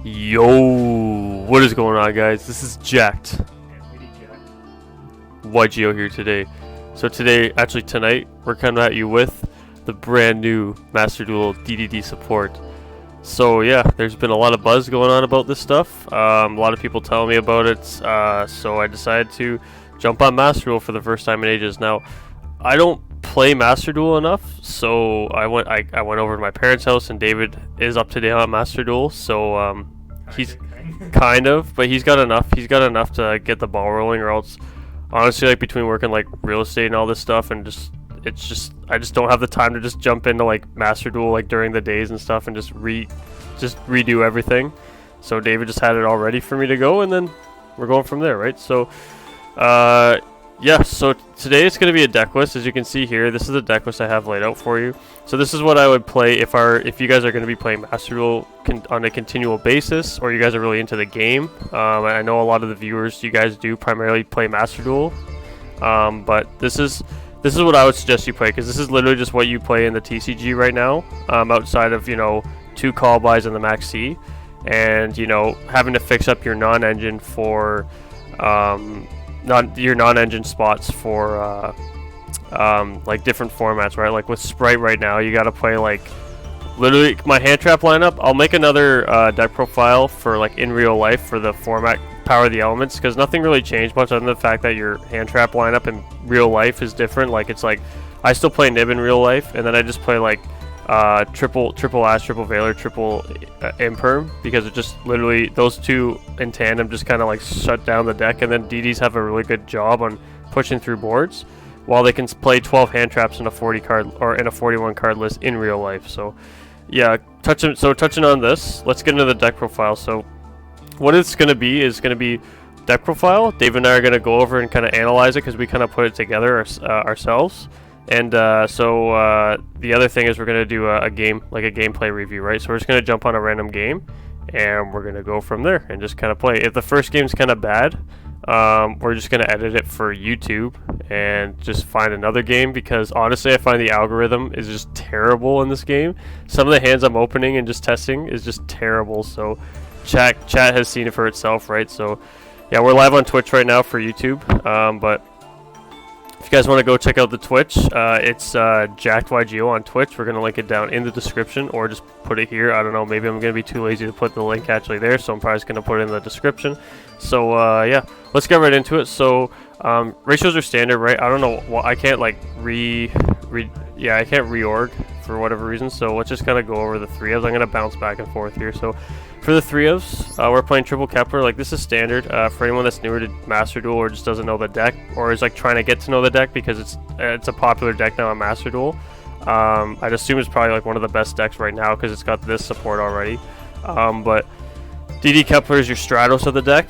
Yo, what is going on, guys? This is Jacked YGO here today. So tonight, we're coming at you with the brand new Master Duel DDD support. So yeah, there's been a lot of buzz going on about this stuff. A lot of people telling me about it. So I decided to jump on Master Duel for the first time in ages. Now, I don't play Master Duel enough, so I went over to my parents' house, and David is up to date on Master Duel. So he's but he's got enough. He's got enough to get the ball rolling, or else, honestly, like between working like real estate and all this stuff, and I just don't have the time to just jump into like Master Duel like during the days and stuff and just redo everything. So David just had it all ready for me to go, and then we're going from there, right? So yeah, so today it's going to be a deck list. As you can see here, this is the deck list I have laid out for you. So this is what I would play if you guys are going to be playing Master Duel on a continual basis, or you guys are really into the game. I know a lot of the viewers, you guys do primarily play Master Duel, but this is what I would suggest you play, because this is literally just what you play in the TCG right now, outside of, 2 call buys in the Max C, and having to fix up your non-engine for your non-engine spots for like different formats, right? Like with Sprite right now, you got to play like literally my hand trap lineup. I'll make another deck profile for like in real life for the format Power of the Elements, because nothing really changed much other than the fact that your hand trap lineup in real life is different. Like it's like I still play Nib in real life, and then I just play like triple Ash, triple Valor, triple Imperm, because it just literally those two in tandem just kind of like shut down the deck, and then DDs have a really good job on pushing through boards, while they can play 12 hand traps in a 40 card or in a 41 card list in real life. So yeah, touching on this, let's get into the deck profile. So what it's going to be is going to be deck profile. Dave and I are going to go over and kind of analyze it, because we kind of put it together ourselves. And the other thing is we're going to do a gameplay review, right? So we're just going to jump on a random game, and we're going to go from there and just kind of play. If the first game's kind of bad, we're just going to edit it for YouTube and just find another game, because honestly I find the algorithm is just terrible in this game. Some of the hands I'm opening and just testing is just terrible. So chat has seen it for itself, right? So yeah, we're live on Twitch right now for YouTube, but if you guys want to go check out the Twitch, it's Jacked YGO on Twitch. We're going to link it down in the description, or just put it here. I don't know, maybe I'm going to be too lazy to put the link actually there, so I'm probably just going to put it in the description. So yeah, let's get right into it. So ratios are standard, right? I don't know, well, I can't like I can't reorg for whatever reason, so let's just kind of go over the 3-ofs. I'm going to bounce back and forth here. So for the 3-ofs, we're playing triple Kepler. Like, this is standard for anyone that's newer to Master Duel, or just doesn't know the deck, or is like trying to get to know the deck, because it's a popular deck now on Master Duel. I'd assume it's probably like one of the best decks right now, because it's got this support already. But DD Kepler is your Stratos of the deck.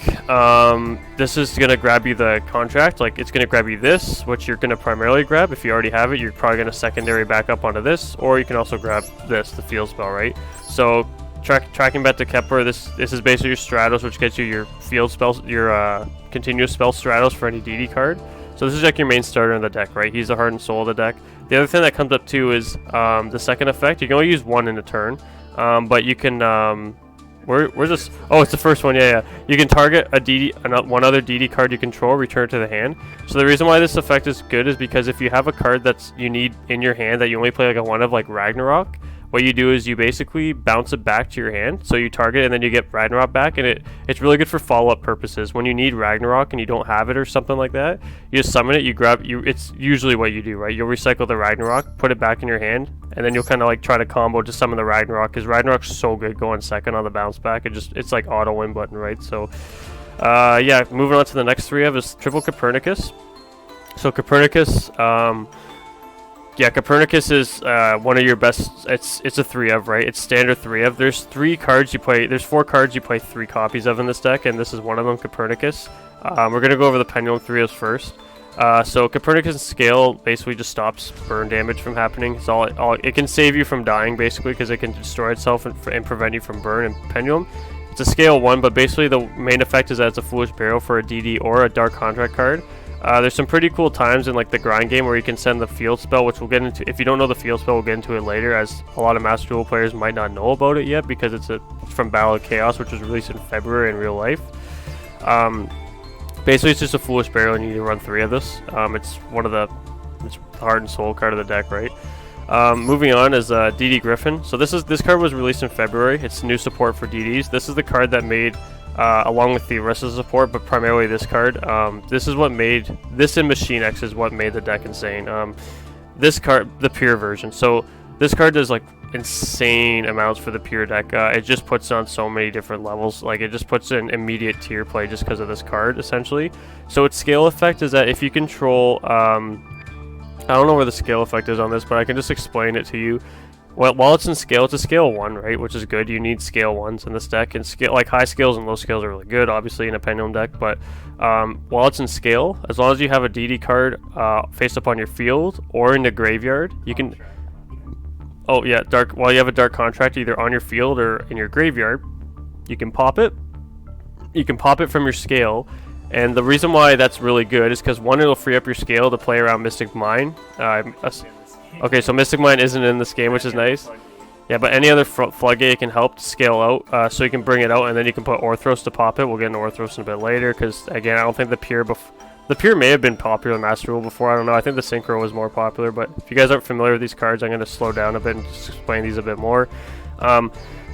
This is going to grab you the contract. Like, it's going to grab you this, which you're going to primarily grab. If you already have it, you're probably going to secondary back up onto this, or you can also grab this, the field spell, right? So tracking back to Kepler, this is basically your Stratos, which gets you your field spells, your continuous spell Stratos for any DD card. So this is like your main starter in the deck, right? He's the heart and soul of the deck. The other thing that comes up too is the second effect. You can only use one in a turn, but you can where's this? Oh, it's the first one. Yeah. You can target one other DD card you control, return it to the hand. So the reason why this effect is good is because if you have a card that's you need in your hand that you only play like a one of, like Ragnarok, what you do is you basically bounce it back to your hand. So you target, and then you get Ragnarok back, and it's really good for follow-up purposes. When you need Ragnarok and you don't have it or something like that, you just summon it, it's usually what you do, right? You'll recycle the Ragnarok, put it back in your hand, and then you'll kind of like try to combo to summon the Ragnarok, because Ragnarok's so good going second on the bounce back. It's like auto win button, right? So yeah, moving on to the next 3-of is triple Copernicus. So Copernicus, yeah, Copernicus is one of your best. It's a 3-of, right? It's standard 3-of. There's 4 cards you play 3 copies of in this deck, and this is one of them, Copernicus. We're gonna go over the Pendulum 3-ofs first. So Copernicus scale basically just stops burn damage from happening. It can save you from dying, basically, because it can destroy itself and prevent you from burn. And Pendulum, it's a scale 1, but basically the main effect is that it's a Foolish Barrow for a DD or a Dark Contract card. There's some pretty cool times in like the grind game where you can send the field spell, which we'll get into. If you don't know the field spell, we'll get into it later, as a lot of Master Duel players might not know about it yet because it's from Battle of Chaos, which was released in February in real life. Basically, it's just a Foolish Burial, and you need to run 3 of this. It's the heart and soul card of the deck, right? Moving on is DD Griffon. So this card was released in February. It's new support for DDs. This is the card that made, along with the rest of the support, but primarily this card. This in Machine X is what made the deck insane. This card, the pure version. So this card does like insane amounts for the pure deck. It just puts it on so many different levels. Like it just puts it in immediate tier play just because of this card, essentially. So its scale effect is that if you control, I don't know where the scale effect is on this, but I can just explain it to you. Well, while it's in scale, it's a scale 1, right? Which is good. You need scale 1s in this deck, and scale like high scales and low scales are really good, obviously, in a pendulum deck. But while it's in scale, as long as you have a DD card face up on your field or in the graveyard, you can. Oh yeah, while you have a dark contract either on your field or in your graveyard, you can pop it. You can pop it from your scale. And the reason why that's really good is because, one, it'll free up your scale to play around Mystic Mine. Okay, so Mystic Mine isn't in this game, which is nice. Yeah, but any other floodgate can help to scale out, so you can bring it out, and then you can put Orthros to pop it. We'll get into Orthros in a bit later, because, again, I don't think the Pure may have been popular in Master Duel before, I don't know. I think the Synchro was more popular, but if you guys aren't familiar with these cards, I'm going to slow down a bit and just explain these a bit more.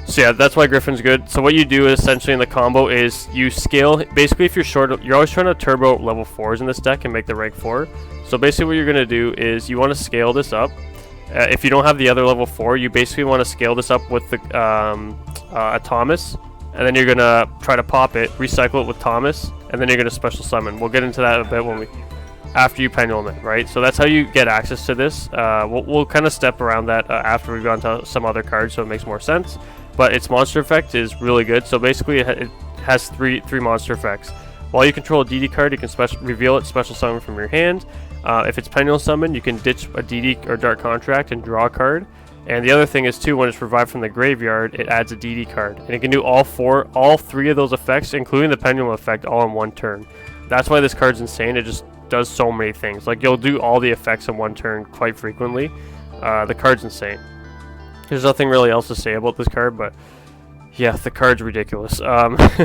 So yeah, that's why Griffon's good. So what you do essentially in the combo is you scale. Basically, if you're short, you're always trying to turbo level 4s in this deck and make the rank 4. So basically what you're going to do is you want to scale this up. If you don't have the other level 4, you basically want to scale this up with the Thomas. And then you're going to try to pop it, recycle it with Thomas, and then you're going to special summon. We'll get into that in a bit after you pendulum it, right? So that's how you get access to this. We'll kind of step around that after we've gone to some other cards, so it makes more sense. But its monster effect is really good. So basically, it has three monster effects. While you control a DD card, you can reveal it, special summon from your hand. If it's pendulum summon, you can ditch a DD or Dark Contract and draw a card. And the other thing is too, when it's revived from the graveyard, it adds a DD card, and it can do all 3 of those effects, including the pendulum effect, all in one turn. That's why this card's insane. It just does so many things. Like, you'll do all the effects in one turn quite frequently. The card's insane. There's nothing really else to say about this card, but yeah, the card's ridiculous.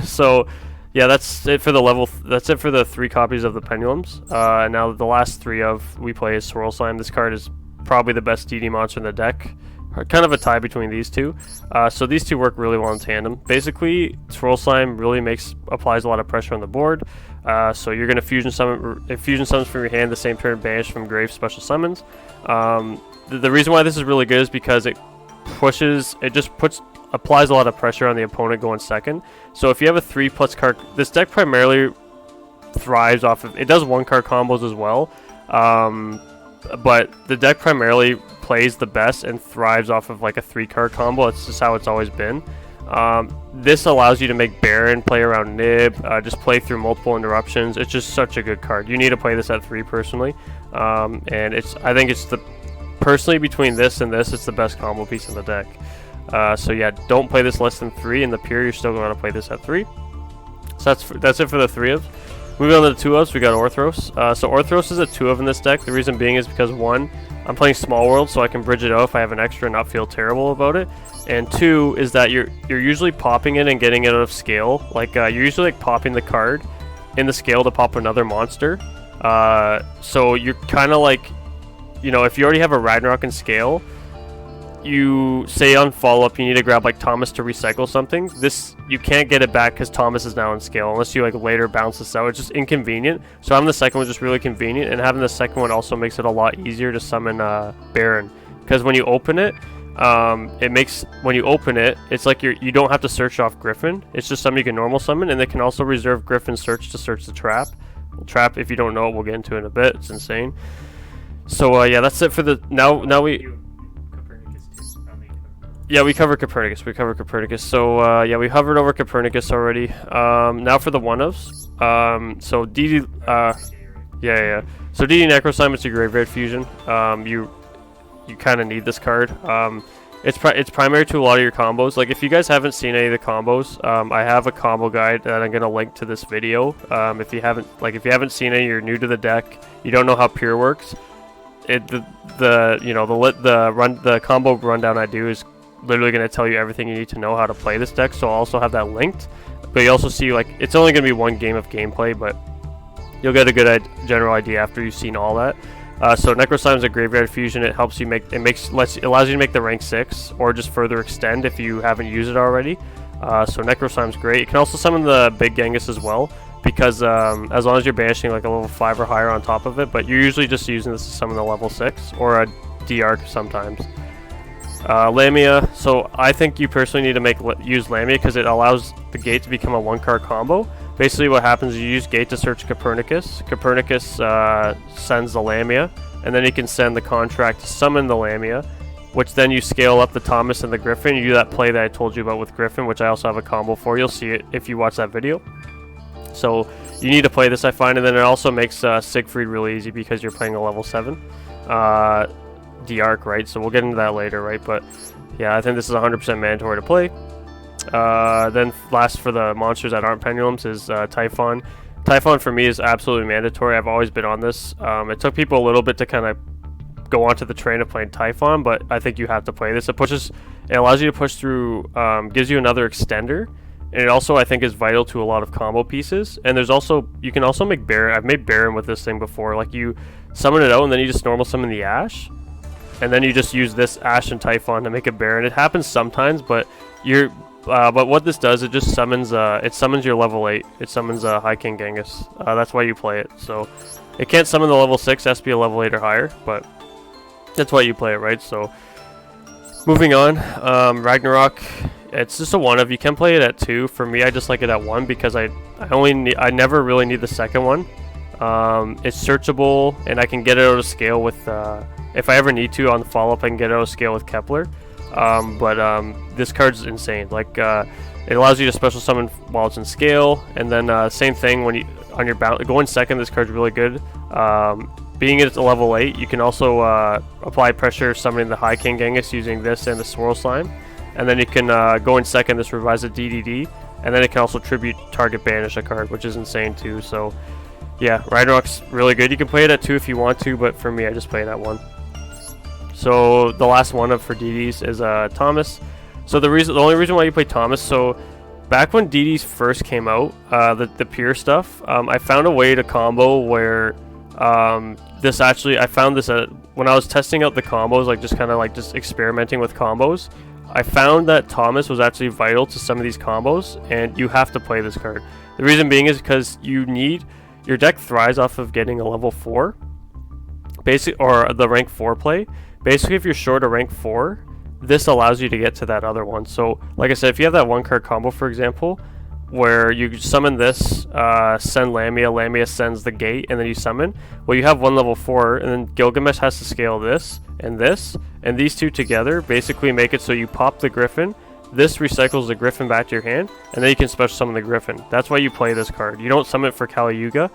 So yeah, that's it for the 3 copies of the pendulums. Now the last 3 we play is Swirl Slime. This card is probably the best DD monster in the deck. Kind of a tie between these two. So these two work really well in tandem. Basically, Swirl Slime really applies a lot of pressure on the board. So you're going to fusion summons from your hand the same turn, banish from grave, special summons. The reason why this is really good is because it applies a lot of pressure on the opponent going second. So if you have a 3+ card, this deck primarily thrives off of, it does 1-card combos as well, but the deck primarily plays the best and thrives off of like a 3-card combo. It's just how it's always been. This allows you to make Baron, play around Nib, just play through multiple interruptions. It's just such a good card. You need to play this at 3 personally, and I think it's personally between this and this, it's the best combo piece in the deck. So yeah, don't play this less than 3. In the pure, you're still going to play this at 3. So that's it for the 3-ofs. Moving on to the 2-ofs, we got Orthros. So Orthros is a 2-of in this deck. The reason being is because, 1, I'm playing Small World, so I can bridge it out if I have an extra and not feel terrible about it. And 2 is that you're usually popping it and getting it out of scale. Like you're usually like popping the card in the scale to pop another monster. So you're kind of like, you know, if you already have a Ragnarok in scale, you say on follow-up you need to grab like Thomas to recycle something. This, you can't get it back because Thomas is now in scale unless you like later bounce this out. It's just inconvenient. So having the second one is just really convenient, and having the second one also makes it a lot easier to summon Baron, because when you open it, it's like you don't have to search off Griffon. It's just something you can normal summon, and they can also reserve Griffon search to search the trap. Trap, if you don't know it, we'll get into it in a bit. It's insane. So yeah, that's it for the now we. Yeah, we covered Copernicus. So yeah, we hovered over Copernicus already. Now for the 1-ofs. So DD, yeah. So DD Necroslime, it's a graveyard fusion. You kind of need this card. it's primary to a lot of your combos. Like if you guys haven't seen any of the combos, I have a combo guide that I'm gonna link to this video. If you haven't seen it, you're new to the deck, you don't know how pure works. The combo rundown I do is literally gonna tell you everything you need to know how to play this deck. So I'll also have that linked. But you also see, like, it's only gonna be one game of gameplay, but you'll get a good general idea after you've seen all that. So Necroslime's is a graveyard fusion. It helps you allows you to make the rank 6 or just further extend if you haven't used it already. So Necroslime's great. You can also summon the big Genghis as well, because as long as you're banishing like a level 5 or higher on top of it, but you're usually just using this to summon the level 6 or a D-Arc sometimes. Lamia, so I think you personally need to use Lamia because it allows the gate to become a 1-card combo. Basically what happens is you use gate to search Copernicus. Copernicus sends the Lamia, and then you can send the contract to summon the Lamia, which then you scale up the Thomas and the Griffon. You do that play that I told you about with Griffon, which I also have a combo for. You'll see it if you watch that video. So you need to play this, I find, and then it also makes Siegfried really easy because you're playing a level 7 D-Arc, right? So we'll get into that later, right? But yeah, I think this is 100% mandatory to play. Then last for the monsters that aren't pendulums is Typhon. Typhon for me is absolutely mandatory. I've always been on this. It took people a little bit to kind of go onto the train of playing Typhon, but I think you have to play this. It allows you to push through, gives you another extender, and it also I think is vital to a lot of combo pieces. And you can also make Baron. I've made Baron with this thing before. Like you summon it out and then you just normal summon the Ash, and then you just use this Ash and Typhon to make a Baron. It happens sometimes, but but what this does, it just summons your level 8. It summons High King Genghis. That's why you play it. So it can't summon the level 6, it has to be a level 8 or higher, but that's why you play it, right? So moving on, Ragnarok, it's just a 1-of. You can play it at 2. For me, I just like it at 1 because I never really need the second one. It's searchable, and I can get it out of scale with if I ever need to on the follow-up, I can get it out of scale with Kepler. This card's insane. Like it allows you to special summon while it's in scale, and then same thing when you on your going second. This card's really good. Being it's a level 8, you can also apply pressure summoning the High King Genghis using this and the Swirl Slime, and then you can go in second. This revives a DDD, and then it can also tribute target banish a card, which is insane too. So yeah, Ragnarok's really good. You can play it at 2 if you want to, but for me, I just play it at 1. So the last 1-of for DDs is Thomas. So the only reason why you play Thomas, so back when DDs first came out, the pure stuff, I found a way to combo where I found this when I was testing out the combos, like just experimenting with combos. I found that Thomas was actually vital to some of these combos, and you have to play this card. The reason being is because your deck thrives off of getting a level 4, or the rank 4 play. Basically, if you're short a rank 4, this allows you to get to that other one. So, like I said, if you have that 1-card combo, for example, where you summon this, send Lamia, Lamia sends the gate, and then you summon, well, you have one level 4, and then Gilgamesh has to scale this, and these two together basically make it so you pop the Griffon, this recycles the Griffon back to your hand, and then you can special summon the Griffon. That's why you play this card. You don't summon it for Kali Yuga.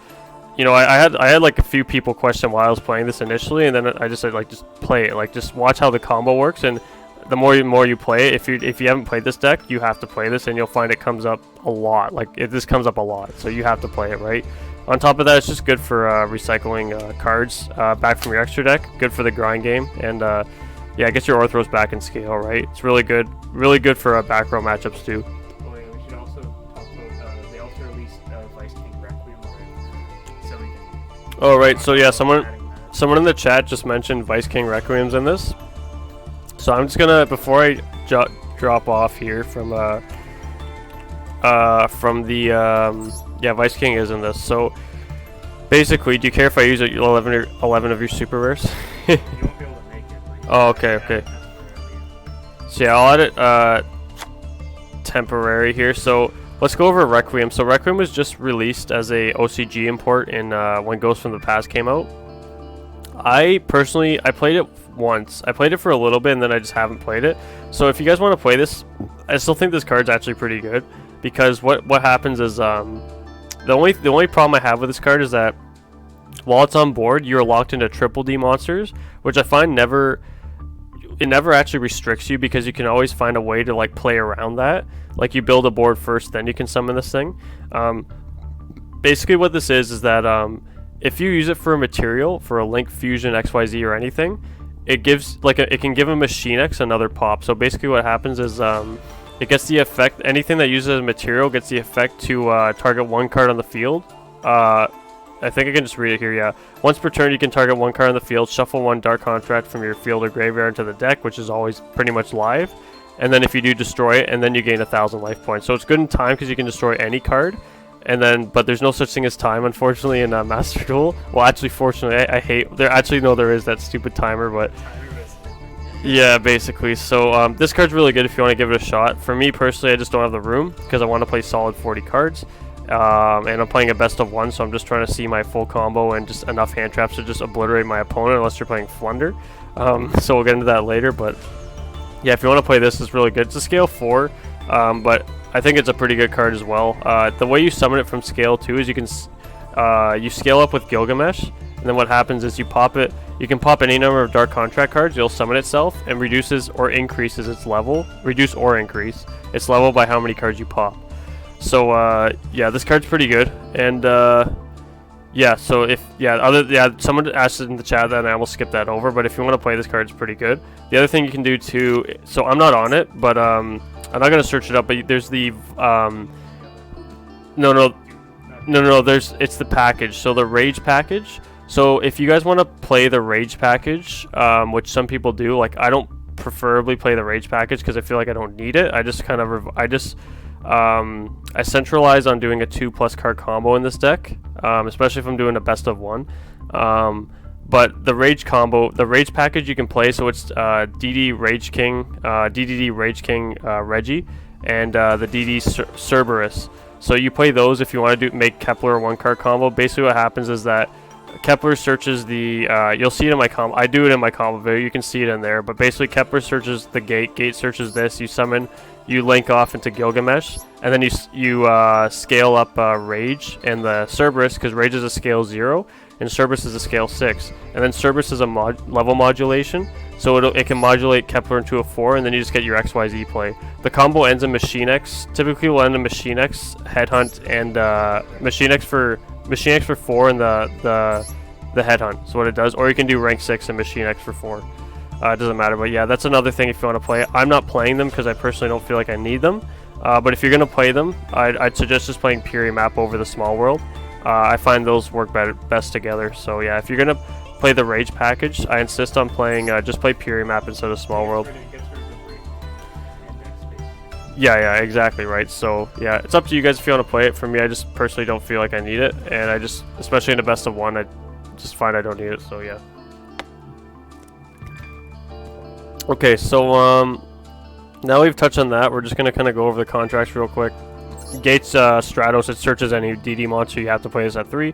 You know, I had like a few people question why I was playing this initially, and then I just said, like, just play it. Like, just watch how the combo works, and the more you play it, if you haven't played this deck, you have to play this, and you'll find it comes up a lot. Like, this comes up a lot, so you have to play it, right? On top of that, it's just good for recycling cards back from your extra deck. Good for the grind game, and yeah, get your Orthros back in scale, right? It's really good for back row matchups too. Oh yeah, we should also talk about they also released Vice King Requiem, so we can. Oh right, so yeah, someone in the chat just mentioned Vice King Requiem's in this. So I'm just gonna, before I drop off here from the yeah, Vice King is in this. So basically, do you care if I use 11 of your super rares? You won't be able to make it. Oh, okay. So yeah, I'll add it temporary here. So let's go over Requiem. So Requiem was just released as a OCG import in when Ghosts from the Past came out. I played it once. I played it for a little bit, and then I just haven't played it. So if you guys want to play this, I still think this card's actually pretty good, because what happens is the only problem I have with this card is that while it's on board, you're locked into triple D monsters, which I find never. it never actually restricts you because you can always find a way to like play around that. Like you build a board first, then you can summon this thing. Basically what this is that if you use it for a material, for a Link Fusion XYZ or anything, it gives like it can give a Machine X another pop. So basically what happens is it gets the effect, anything that uses a material gets the effect to target one card on the field. I think I can just read it here, yeah. Once per turn, you can target one card on the field, shuffle one Dark Contract from your field or graveyard into the deck, which is always pretty much live. And then if you do, destroy it, and then you gain 1,000 life points. So it's good in time because you can destroy any card. And then, but there's no such thing as time, unfortunately, in Master Duel. Well, actually, fortunately, I hate, there is that stupid timer, but yeah, basically. So this card's really good if you want to give it a shot. For me, personally, I just don't have the room because I want to play solid 40 cards. And I'm playing a best of one, so I'm just trying to see my full combo and just enough hand traps to just obliterate my opponent unless you're playing Flunder. So we'll get into that later, but yeah, if you want to play this, it's really good. It's a scale 4, but I think it's a pretty good card as well. The way you summon it from scale 2 is you can you scale up with Gilgamesh, and then what happens is you pop it. You can pop any number of Dark Contract cards, you'll summon itself, and reduces or increases its level. Reduce or increase its level by how many cards you pop. So yeah, this card's pretty good, and yeah. So if someone asked in the chat that, and I will skip that over. But if you want to play this card, it's pretty good. The other thing you can do too. So I'm not on it, but I'm not gonna search it up. But there's the it's the package. So the Rage package. So if you guys want to play the Rage package, which some people do, like I don't preferably play the Rage package because I feel like I don't need it. I centralize on doing a 2+ card combo in this deck, especially if I'm doing a best of one. But the Rage combo, the Rage package you can play, so it's DD Rage King, DDD Rage King Reggie, and the DD Cerberus. So you play those if you want to make Kepler a 1-card combo. Basically what happens is that Kepler searches the, you'll see it in my combo, I do it in my combo video, you can see it in there, but basically Kepler searches the gate searches this, you summon, you link off into Gilgamesh, and then you scale up Rage and the Cerberus, because Rage is a scale 0, and Cerberus is a scale 6, and then Cerberus is a level modulation, so it can modulate Kepler into a 4, and then you just get your XYZ play. The combo ends in Machine X, typically will end in Machine X, Headhunt, and Machine X for 4 and the Headhunt, so what it does, or you can do rank 6 and Machine X for 4. It doesn't matter, but yeah, that's another thing if you want to play it. I'm not playing them because I personally don't feel like I need them, but if you're going to play them, I'd suggest just playing Puri Map over the Small World. I find those work best together, so yeah, if you're going to play the Rage package, I insist on playing, just play Puri Map instead of Small World. Yeah, exactly, right. So yeah, it's up to you guys if you want to play it. For me, I just personally don't feel like I need it, and I just, especially in a best of one, I just find I don't need it, so yeah. Okay, so now we've touched on that, we're just going to kind of go over the contracts real quick. Gates Stratos, it searches any DD monster, you have to play this at 3.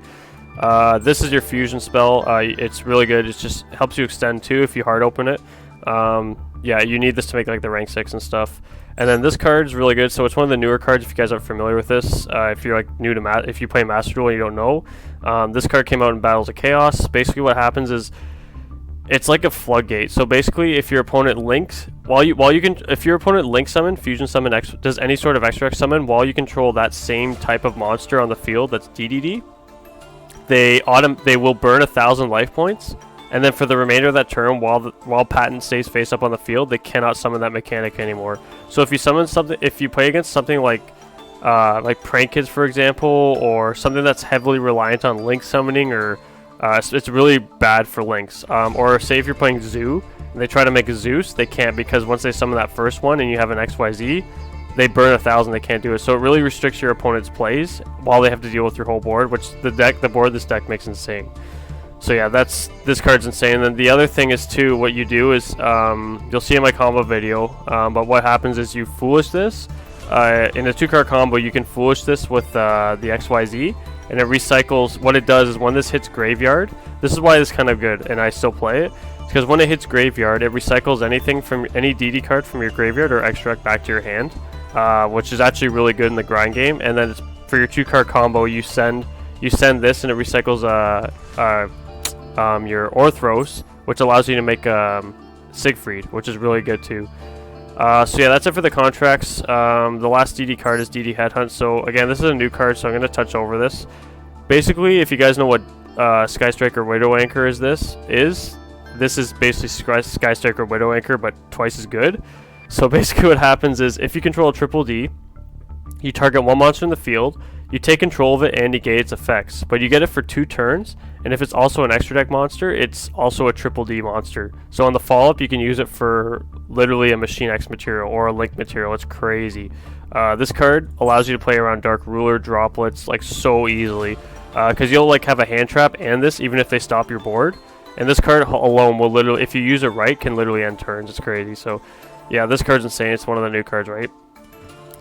This is your fusion spell, it's really good, it just helps you extend too if you hard open it. Yeah, you need this to make like the rank 6 and stuff. And then this card is really good, so it's one of the newer cards if you guys aren't familiar with this. If you're like new to if you play Master Duel and you don't know, this card came out in Battles of Chaos. Basically what happens is, it's like a floodgate. So basically, if your opponent links, if your opponent link summon, fusion summon, does any sort of extra summon while you control that same type of monster on the field that's DDD, they will burn 1,000 life points, and then for the remainder of that turn, while Patent stays face up on the field, they cannot summon that mechanic anymore. So if you summon something, if you play against something like Prank Kids, for example, or something that's heavily reliant on link summoning, or it's really bad for links. Or say if you're playing Zoo and they try to make a Zeus, they can't, because once they summon that first one and you have an XYZ, they burn 1,000, they can't do it. So it really restricts your opponent's plays while they have to deal with your whole board, which the board this deck makes insane. So yeah, this card's insane. And then the other thing is too, what you do is, you'll see in my combo video, but what happens is you foolish this. In a 2-card combo, you can foolish this with the XYZ, and it recycles. What it does is when this hits graveyard, this is why this is kind of good, and I still play it, because when it hits graveyard, it recycles anything from any DD card from your graveyard or extract back to your hand, which is actually really good in the grind game. And then for your 2-card combo, you send this, and it recycles your Orthros, which allows you to make Siegfried, which is really good too. So yeah, that's it for the contracts. The last DD card is DD Headhunt. So again, this is a new card, so I'm going to touch over this. Basically, if you guys know what Sky Striker Widow Anchor is this is basically Sky Striker Widow Anchor, but twice as good. So basically what happens is, if you control a triple D, you target one monster in the field, you take control of it and negate its effects, but you get it for 2 turns, and if it's also an extra deck monster, it's also a triple D monster. So on the follow-up, you can use it for literally a Machine X material or a Link material. It's crazy. This card allows you to play around Dark Ruler droplets like so easily, because you'll like have a hand trap and this even if they stop your board. And this card alone will literally, if you use it right, can literally end turns. It's crazy. So yeah, this card's insane. It's one of the new cards, right?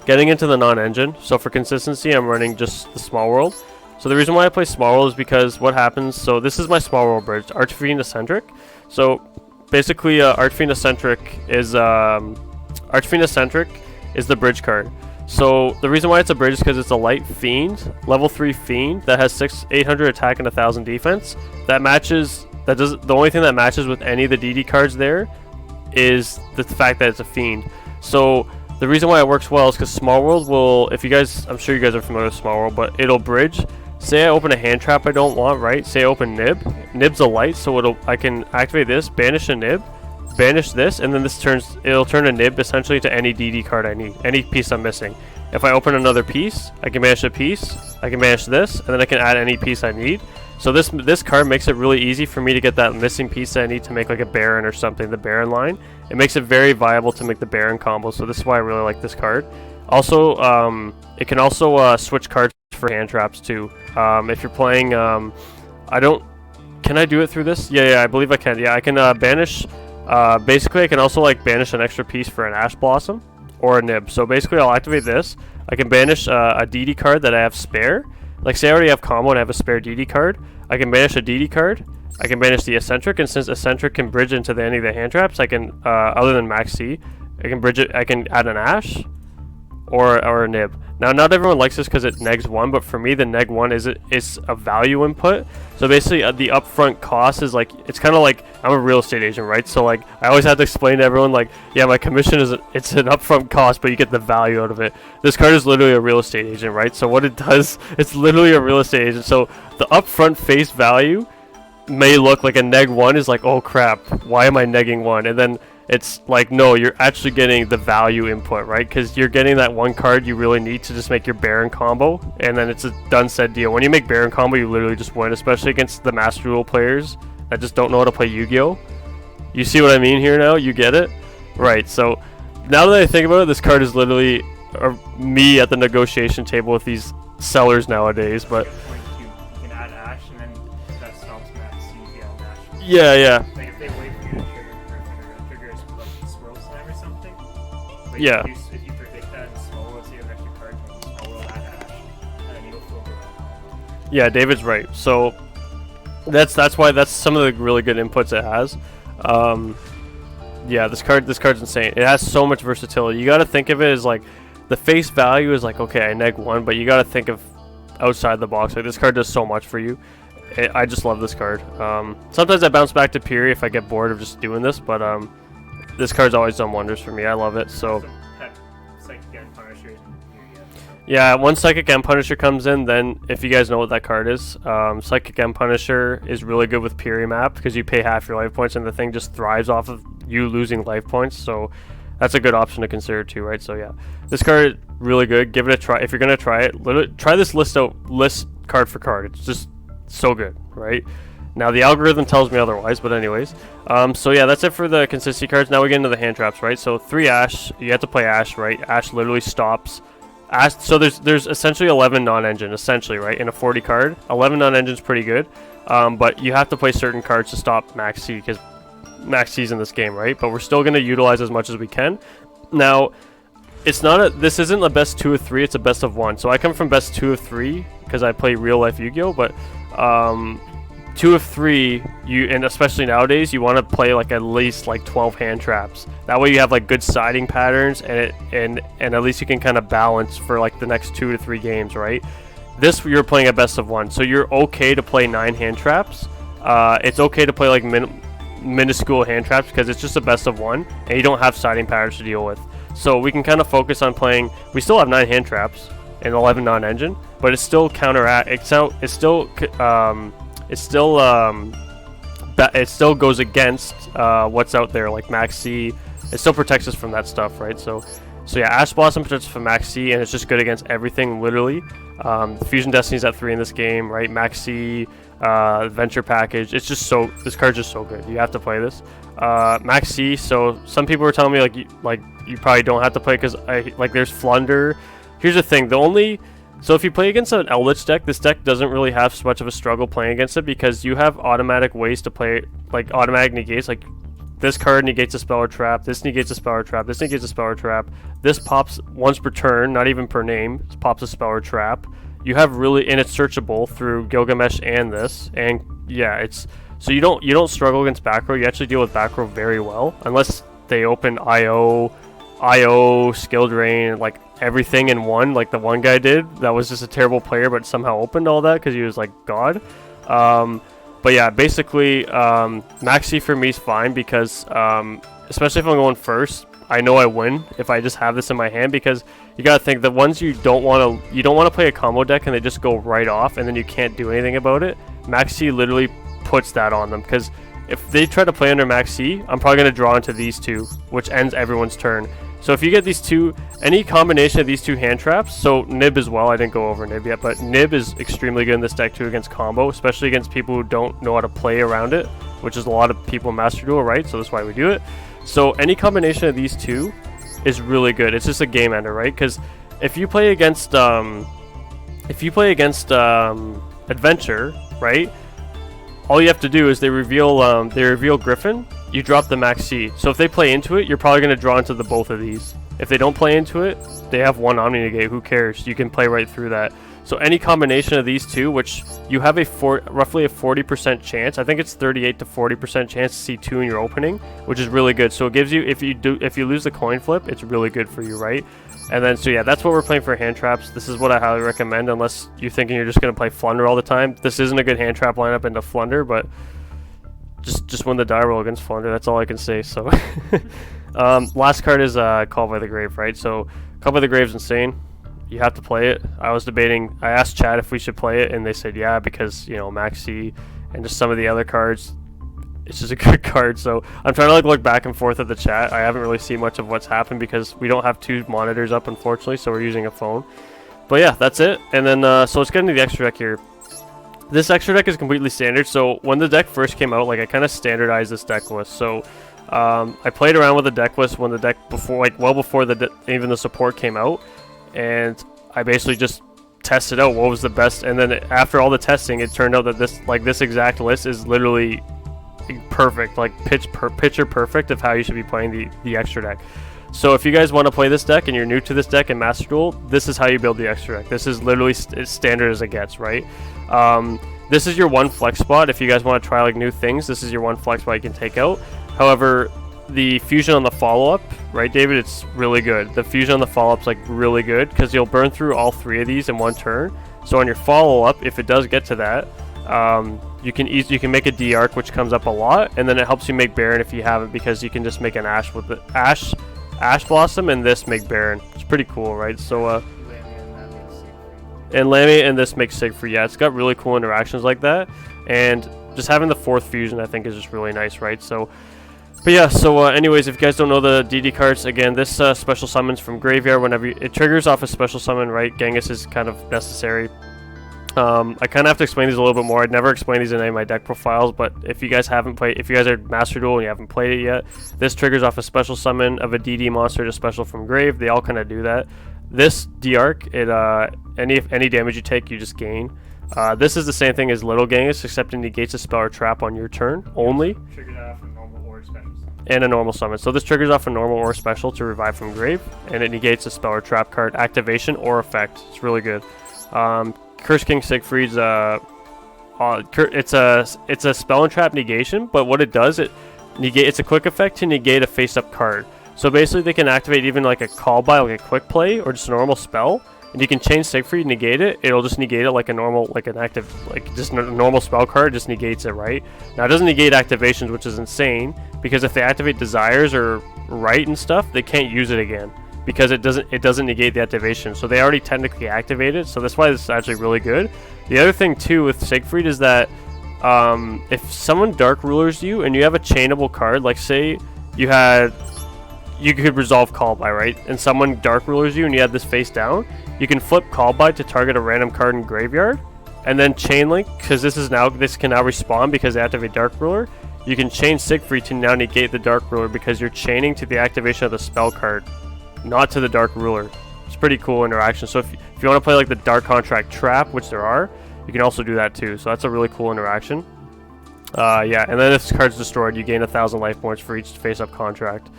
Getting into the non-engine. So for consistency, I'm running just the Small World. So the reason why I play Small World is because what happens, so this is my Small World bridge, Archfiend Eccentric. So basically Archfiend Eccentric is the bridge card. So the reason why it's a bridge is because it's a light fiend, level 3 fiend that has 800 attack and 1000 defense. That matches, the only thing that matches with any of the DD cards there is the fact that it's a fiend. So the reason why it works well is because Small World will, if you guys, I'm sure you guys are familiar with Small World, but it'll bridge. Say I open a hand trap I don't want, right? Say I open Nib. Nib's a light, so I can activate this, banish a Nib, banish this, and then it'll turn a Nib essentially to any DD card I need, any piece I'm missing. If I open another piece, I can banish a piece, I can banish this, and then I can add any piece I need. So this card makes it really easy for me to get that missing piece that I need to make like a Baron or something, the Baron line. It makes it very viable to make the Baron combo, so this is why I really like this card. Also, it can also switch cards for hand traps too. If you're playing, can I do it through this? Yeah, I believe I can. Yeah, I can banish, basically I can also like banish an extra piece for an Ash Blossom or a Nib. So basically I'll activate this. I can banish a DD card that I have spare. Like say I already have combo and I have a spare DD card, I can banish a DD card, I can banish the Eccentric, and since Eccentric can bridge into any of the hand traps, I can, other than Max C, I can bridge it, I can add an Ash or a Nib. Now not everyone likes this because it negs 1, but for me the neg 1 is a value input. So basically the upfront cost is like, it's kind of like, I'm a real estate agent, right? So like I always have to explain to everyone like, yeah, my commission is it's an upfront cost, but you get the value out of it. This card is literally a real estate agent, right? So what it does, it's literally a real estate agent. So the upfront face value may look like a neg 1 is like, oh crap, why am I negging 1? And then it's like, no, you're actually getting the value input, right? Because you're getting that one card you really need to just make your Baron combo, and then it's a done said deal. When you make Baron combo, you literally just win, especially against the Master Duel players that just don't know how to play Yu-Gi-Oh! You see what I mean here now? You get it? Right, so now that I think about it, this card is literally me at the negotiation table with these sellers nowadays, but... You can add Ash, and then that stops Max C, you get Ash. Yeah. Like if they wait for you to trigger Griffon or trigger like Swirl Slam or something, like yeah. if you predict that in Small World, so you have extra cards, maybe Small World add Ash, and then you'll flip around. Yeah, David's right. So that's why that's some of the really good inputs it has. Yeah, this card's insane. It has so much versatility. You got to think of it as like the face value is like, okay, I neg 1, but you got to think of outside the box. Like this card does so much for you. I just love this card. Sometimes I bounce back to Piri if I get bored of just doing this, but this card's always done wonders for me. I love it. So Psychic End Punisher. yeah, once Psychic End Punisher comes in, then if you guys know what that card is, Psychic End Punisher is really good with Piri map because you pay half your life points and the thing just thrives off of you losing life points. So that's a good option to consider too, right? So yeah, this card really good. Give it a try if you're gonna try it. Try this list card for card. It's just so good, right? Now the algorithm tells me otherwise, but anyways, so yeah, that's it for the consistency cards. Now we get into the hand traps, right? So 3 Ash, you have to play Ash, right? Ash literally stops Ash. So there's essentially 11 non-engine, essentially, right? In a 40 card, 11 non-engine is pretty good, but you have to play certain cards to stop Max C because Max C's in this game, right? But we're still going to utilize as much as we can. Now, this isn't a best 2 of 3, it's a best of 1. So I come from best 2 of 3 because I play real life Yu-Gi-Oh! But 2 of 3, and especially nowadays, you want to play like at least like 12 hand traps. That way you have like good siding patterns, and at least you can kind of balance for like the next 2 to 3 games, right? This you're playing a best of 1, so you're okay to play 9 hand traps. It's okay to play like minuscule hand traps because it's just a best of one, and you don't have siding patterns to deal with. So we can kind of focus on playing. We still have 9 hand traps and 11 non-engine, but it's still it still goes against what's out there, like Max C. It still protects us from that stuff, right? So yeah, Ash Blossom protects us from Max C, and it's just good against everything, literally. Fusion Destiny's at 3 in this game, right? Max C, Adventure Package. It's just this card's just so good. You have to play this. Max C. So some people were telling me you probably don't have to play because there's Flunder. Here's the thing. So if you play against an Eldritch deck, this deck doesn't really have much of a struggle playing against it because you have automatic ways to play, like automatic negates. Like this card negates a spell or trap. This negates a spell or trap. This negates a spell or trap. This pops once per turn, not even per name. It pops a spell or trap. You have and it's searchable through Gilgamesh and this. And yeah, so you don't struggle against back row. You actually deal with back row very well, unless they open IO, skill drain, like everything in one, like the one guy did. That was just a terrible player, but somehow opened all that because he was like God. But yeah, basically, Maxi for me is fine because, especially if I'm going first, I know I win if I just have this in my hand, because you gotta think the ones you don't want to play a combo deck and they just go right off and then you can't do anything about it. Maxi literally puts that on them, because if they try to play under Maxi, I'm probably gonna draw into these two, which ends everyone's turn. So if you get these two, any combination of these two hand traps, so Nib as well, I didn't go over Nib yet, but Nib is extremely good in this deck too against combo, especially against people who don't know how to play around it, which is a lot of people in Master Duel, right? So that's why we do it. So any combination of these two is really good. It's just a game ender, right? Because if you play against Adventure, right? All you have to do is they reveal Griffon. You drop the Max C. So if they play into it, you're probably going to draw into both of these. If they don't play into it, they have one Omni Negate. Who cares? You can play right through that. So any combination of these two, which you have roughly a 40% chance, I think it's 38 to 40% chance to see 2 in your opening, which is really good. So it gives you, if you lose the coin flip, it's really good for you, right? And then, so yeah, that's what we're playing for hand traps. This is what I highly recommend, unless you're thinking you're just going to play Flunder all the time. This isn't a good hand trap lineup into Flunder, but just win the die roll against Flunder. That's all I can say. So last card is Call by the Grave, right? So Call by the Grave is insane. You have to play it. I asked chat if we should play it, and they said yeah, because, you know, Maxi and just some of the other cards, it's just a good card. So I'm trying to look back and forth at the chat. I haven't really seen much of what's happened because we don't have 2 monitors up, unfortunately, so we're using a phone. But yeah, that's it. And then so let's get into the extra deck here. This extra deck is completely standard. So when the deck first came out, I kind of standardized this deck list. So I played around with the deck list when the deck before, well before even the support came out, and I basically just tested out what was the best. And then after all the testing, it turned out that this exact list is literally perfect, picture perfect of how you should be playing the extra deck. So if you guys want to play this deck and you're new to this deck in Master Duel, this is how you build the extra deck. This is literally as standard as it gets, right? This is your one flex spot. If you guys want to try new things, this is your one flex spot you can take out. However, the fusion on the follow-up, right, David, it's really good. The fusion on the follow-up's really good because you'll burn through all 3 of these in one turn. So on your follow-up, if it does get to that, you can make a D-Arc, which comes up a lot, and then it helps you make Baron if you haven't, because you can just make an Ash with the Ash Blossom and this make Baron. It's pretty cool, right? So and Lamia and this makes Siegfried. Yeah, it's got really cool interactions like that, and just having the 4th fusion I think is just really nice, right? So but yeah, so anyways, if you guys don't know the DD cards, again, this special summons from Graveyard whenever it triggers off a special summon, right? Genghis is kind of necessary. I kind of have to explain these a little bit more. I'd never explain these in any of my deck profiles, but if you guys are Master Duel and you haven't played it yet, this triggers off a special summon of a DD monster to special from grave. They all kind of do that. This D-Arc, any damage you take, you just gain. This is the same thing as Little Genghis, except it negates a spell or trap on your turn only. Triggered off a normal or special summon. And a normal summon. So this triggers off a normal or special to revive from grave, and it negates a spell or trap card activation or effect. It's really good. Curse King Siegfried's it's a spell and trap negation, but what it does, it's a quick effect to negate a face-up card. So basically they can activate even a call by, a quick play, or just a normal spell, and you can change Siegfried, negate it. It'll just negate it like a normal, like an active, like just a normal spell card. Just negates it, right? Now it doesn't negate activations, which is insane because if they activate desires or right and stuff, they can't use it again because it doesn't negate the activation. So they already technically activated. So that's why this is actually really good. The other thing too with Siegfried is that if someone dark rulers you and you have a chainable card, like say you could resolve call by, right? And someone dark rulers you and you had this face down, you can flip call by to target a random card in graveyard, and then chain link because this can now respawn because they activate dark ruler. You can chain Siegfried to now negate the dark ruler because you're chaining to the activation of the spell card, not to the dark ruler. It's pretty cool interaction. So if you want to play like the dark contract trap, which there are, you can also do that too. So that's a really cool interaction. Yeah, and then if this card's destroyed, you gain 1,000 life points for each face-up contract.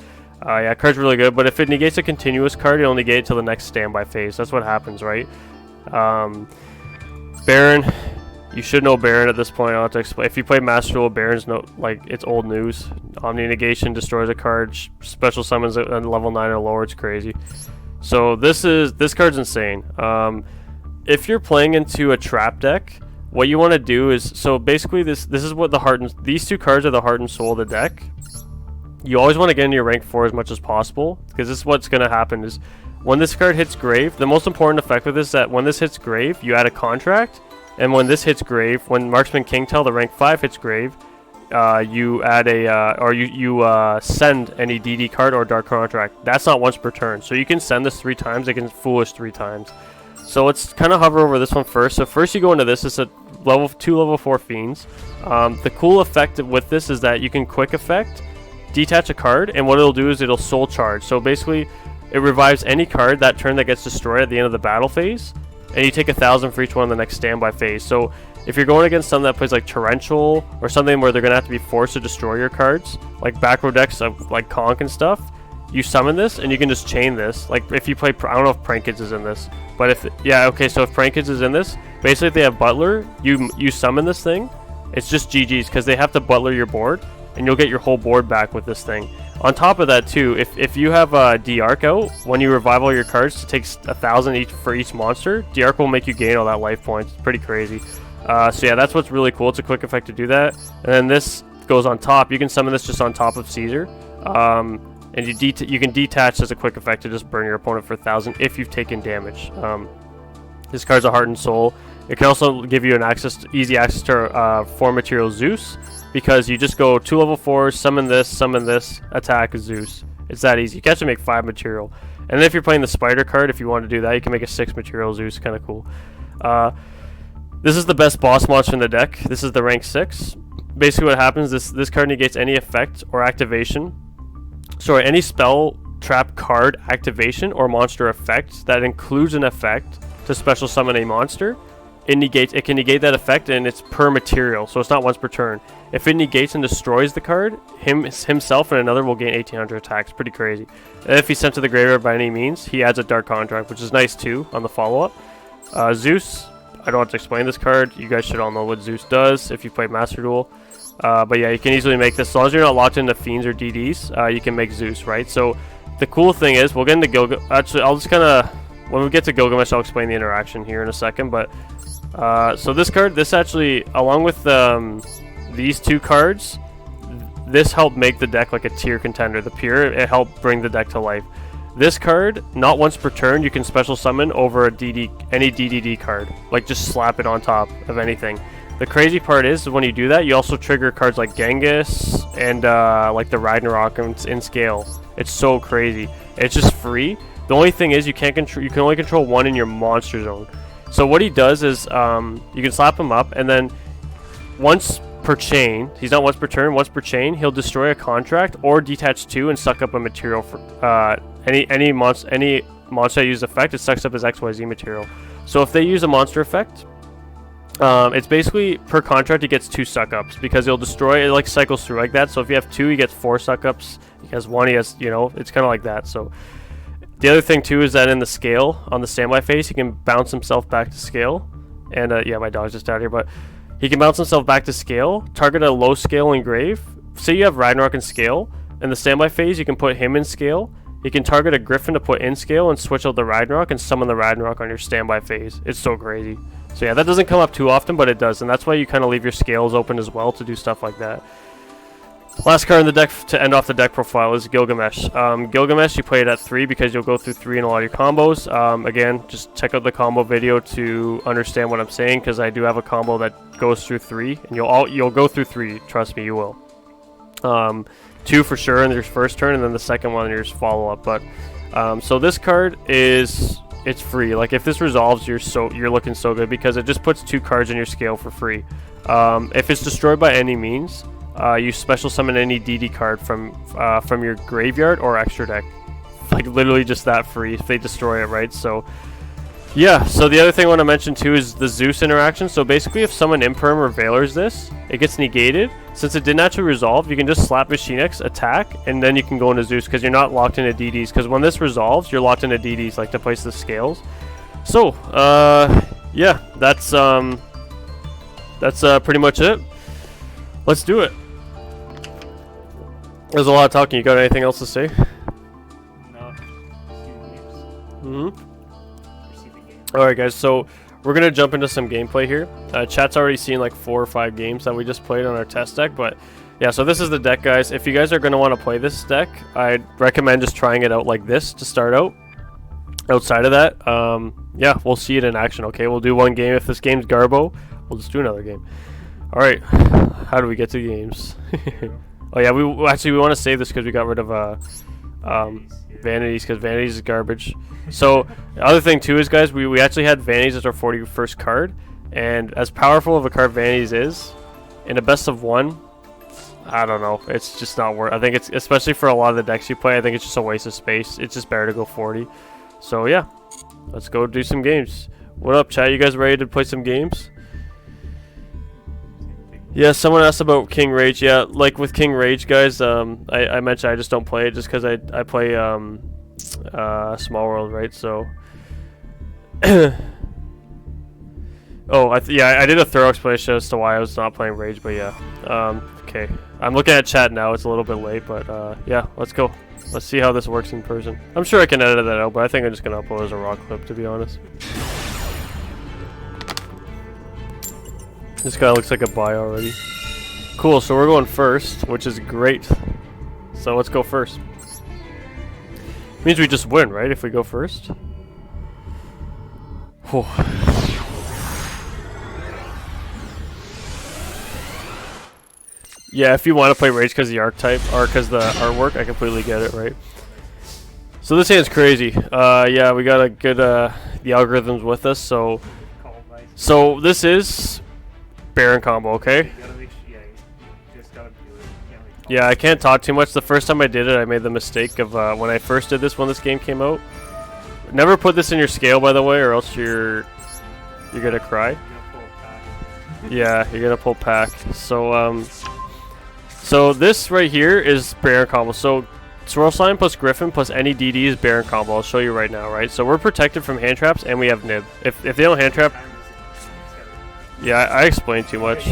Yeah, card's really good, but if it negates a continuous card, it'll negate it till the next standby phase. That's what happens, right? Baron, you should know Baron at this point. I don't have to explain. If you play Master Duel, Baron's it's old news. Omni negation destroys a card, special summons at level 9 or lower. It's crazy. So this card's insane. If you're playing into a trap deck, what you want to do is, so basically this is what these two cards are the heart and soul of the deck. You always want to get into your rank 4 as much as possible, because this is what's going to happen is when this card hits grave, the most important effect with this is that when this hits grave, you add a contract, and when this hits grave, when Marksman Kingtail, the rank 5 hits grave, you add you send any DD card or dark contract. That's not once per turn, so you can send this 3 times, it can foolish 3 times. So let's kind of hover over this one first. So first you go into this, it's a level 2, level 4 fiends. The cool effect with this is that you can quick effect, detach a card, and what it'll do is it'll soul charge. So basically it revives any card that turn that gets destroyed at the end of the battle phase, and you take 1,000 for each one in the next standby phase. So if you're going against someone that plays like Torrential or something where they're going to have to be forced to destroy your cards, like back row decks of like Conk and stuff, you summon this and you can just chain this. Like if you play, I don't know if Prank Kids is in this, but if, yeah, okay, so if Prank Kids is in this, basically if they have Butler, you summon this thing, it's just GG's because they have to Butler your board, and you'll get your whole board back with this thing. On top of that too, if you have D-Arc out, when you revive all your cards, it takes 1,000 each for each monster. D-Arc will make you gain all that life points. It's pretty crazy. So yeah, that's what's really cool. It's a quick effect to do that. And then this goes on top. You can summon this just on top of Caesar. And you can detach as a quick effect to just burn your opponent for 1,000 if you've taken damage. This card's a heart and soul. It can also give you an easy access to 4 material Zeus, because you just go 2 level 4s, summon this, attack Zeus. It's that easy. You can actually make 5 material. And then if you're playing the spider card, if you want to do that, you can make a 6 material Zeus. Kind of cool. This is the best boss monster in the deck. This is the rank 6. Basically what happens is this card negates any effect or activation. Sorry, any spell, trap, card, activation, or monster effect that includes an effect to special summon a monster. It can negate that effect, and it's per material, so it's not once per turn. If it negates and destroys the card, himself and another will gain 1,800 attacks. Pretty crazy. And if he's sent to the graveyard by any means, he adds a dark contract, which is nice too on the follow-up. Zeus, I don't have to explain this card. You guys should all know what Zeus does if you play Master Duel. But yeah, you can easily make this. As long as you're not locked into Fiends or DDs, you can make Zeus, right? So the cool thing is, we'll get into Gilgamesh. Actually, I'll just kind of, when we get to Gilgamesh, I'll explain the interaction here in a second. But so this card, this actually, along with these 2 cards, this helped make the deck like a tier contender. The Pure, it helped bring the deck to life. This card, not once per turn, you can special summon over any DDD card. Like just slap it on top of anything. The crazy part is when you do that, you also trigger cards like Genghis and like the Ragnarok in scale. It's so crazy. It's just free. The only thing is you can only control 1 in your monster zone. So what he does is you can slap him up, and then once per chain, he's not once per turn, once per chain, he'll destroy a contract or detach 2 and suck up a material for any monster use effect. It sucks up his XYZ material. So if they use a monster effect, it's basically per contract he gets 2 suck ups, because he'll destroy it, like cycles through like that. So if you have 2, he gets 4 suck ups. He has 1, he has, it's kind of like that. So the other thing too is that in the scale, on the standby phase, he can bounce himself back to scale. And yeah, my dog's just out here, but he can bounce himself back to scale, target a low scale in grave. Say you have Ragnarok in scale, in the standby phase you can put him in scale. He can target a Griffon to put in scale and switch out the Ragnarok and summon the Ragnarok on your standby phase. It's so crazy. So yeah, that doesn't come up too often, but it does, and that's why you kind of leave your scales open as well to do stuff like that. Last card in the deck to end off the deck profile is Gilgamesh. Gilgamesh, you play it at 3 because you'll go through 3 in a lot of your combos. Again, just check out the combo video to understand what I'm saying, because I do have a combo that goes through 3, and you'll go through 3. Trust me, you will. 2 for sure in your first turn, and then the second one in your follow-up. But so this card it's free. Like if this resolves, you're looking so good because it just puts 2 cards in your scale for free. If it's destroyed by any means, you special summon any DD card from your graveyard or extra deck. Like literally just that free if they destroy it, right? So yeah, so the other thing I want to mention too is the Zeus interaction. So basically if someone Imperm or Valors this, it gets negated. Since it didn't actually resolve, you can just slap Machine X, attack, and then you can go into Zeus because you're not locked into DDs. Because when this resolves, you're locked into DDs, like to place the scales. So, yeah, that's pretty much it. Let's do it. There's a lot of talking. You got anything else to say? No. Alright guys, so we're going to jump into some gameplay here. Chat's already seen like 4 or 5 games that we just played on our test deck, but yeah, so this is the deck, guys. If you guys are going to want to play this deck, I'd recommend just trying it out like this to start out. Outside of that, yeah, we'll see it in action, okay? We'll do 1 game. If this game's Garbo, we'll just do another game. Alright, how do we get to games? Oh yeah, we want to save this because we got rid of Vanities, because Vanities is garbage. So the other thing too is, guys, we actually had Vanities as our 41st card, and as powerful of a card Vanities is, in a best of 1, I don't know, it's just not worth. I think it's, especially for a lot of the decks you play, I think it's just a waste of space. It's just better to go 40. So yeah, let's go do some games. What up, chat? You guys ready to play some games? Yeah, someone asked about King Rage. Yeah, like with King Rage, guys, I mentioned I just don't play it just because I play Small World, right? So oh, yeah, I did a thorough explanation as to why I was not playing Rage, but yeah. Okay, I'm looking at chat now. It's a little bit late, but yeah, let's go. Let's see how this works in person. I'm sure I can edit that out, but I think I'm just gonna upload as a raw clip, to be honest. This guy looks like a buy already. Cool, so we're going first, which is great. So let's go first. Means we just win, right, if we go first? Whew. Yeah, if you want to play Rage because of the archetype, or because the artwork, I completely get it, right? So this hand's crazy. Yeah, we got a good, the algorithm's with us, so this is Baron combo, okay? Yeah, I can't talk too much. The first time I did it, I made the mistake of when I first did this when this game came out. Never put this in your scale, by the way, or else you're gonna cry. Yeah, you're gonna pull pack. So so this right here is Baron combo. So Swirl Slime plus Griffon plus any DD is Baron combo. I'll show you right now, right? So we're protected from hand traps and we have Nib. If they don't hand trap. Yeah, I explained too much.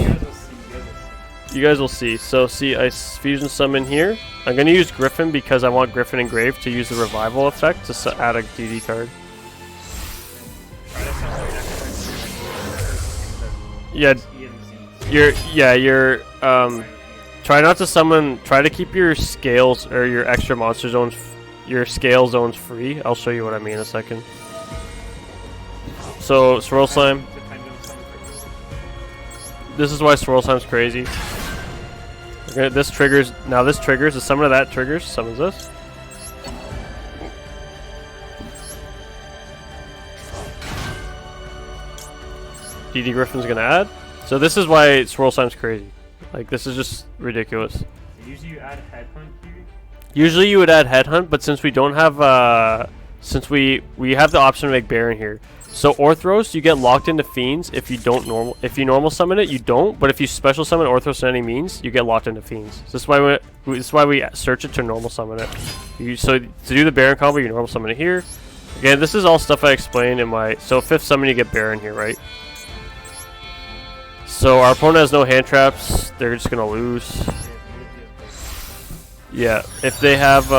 You guys will see. So see, I fusion summon here. I'm going to use Griffon because I want Griffon engraved to use the revival effect to add a DD card. Yeah, you're try not to summon, try to keep your scales or your extra monster zones, your scale zones free. I'll show you what I mean in a second. So Swirl Slime. This is why Swirl Slime's crazy. Okay, this triggers, the summon of that triggers, summons this. DD Griffin's gonna add. So this is why Swirl Slime's crazy. Like, this is just ridiculous. Usually you add Headhunt here? Usually you would add Headhunt, but since we don't have, since we have the option to make Baron here. So Orthros, you get locked into Fiends if you don't normal summon it, you don't. But if you special summon Orthros in any means, you get locked into Fiends. So this is why we search it to normal summon it. So to do the Baron combo, you normal summon it here. Again, this is all stuff I explained in my. So 5th summon, you get Baron here, right? So our opponent has no hand traps. They're just gonna lose. Yeah, if they have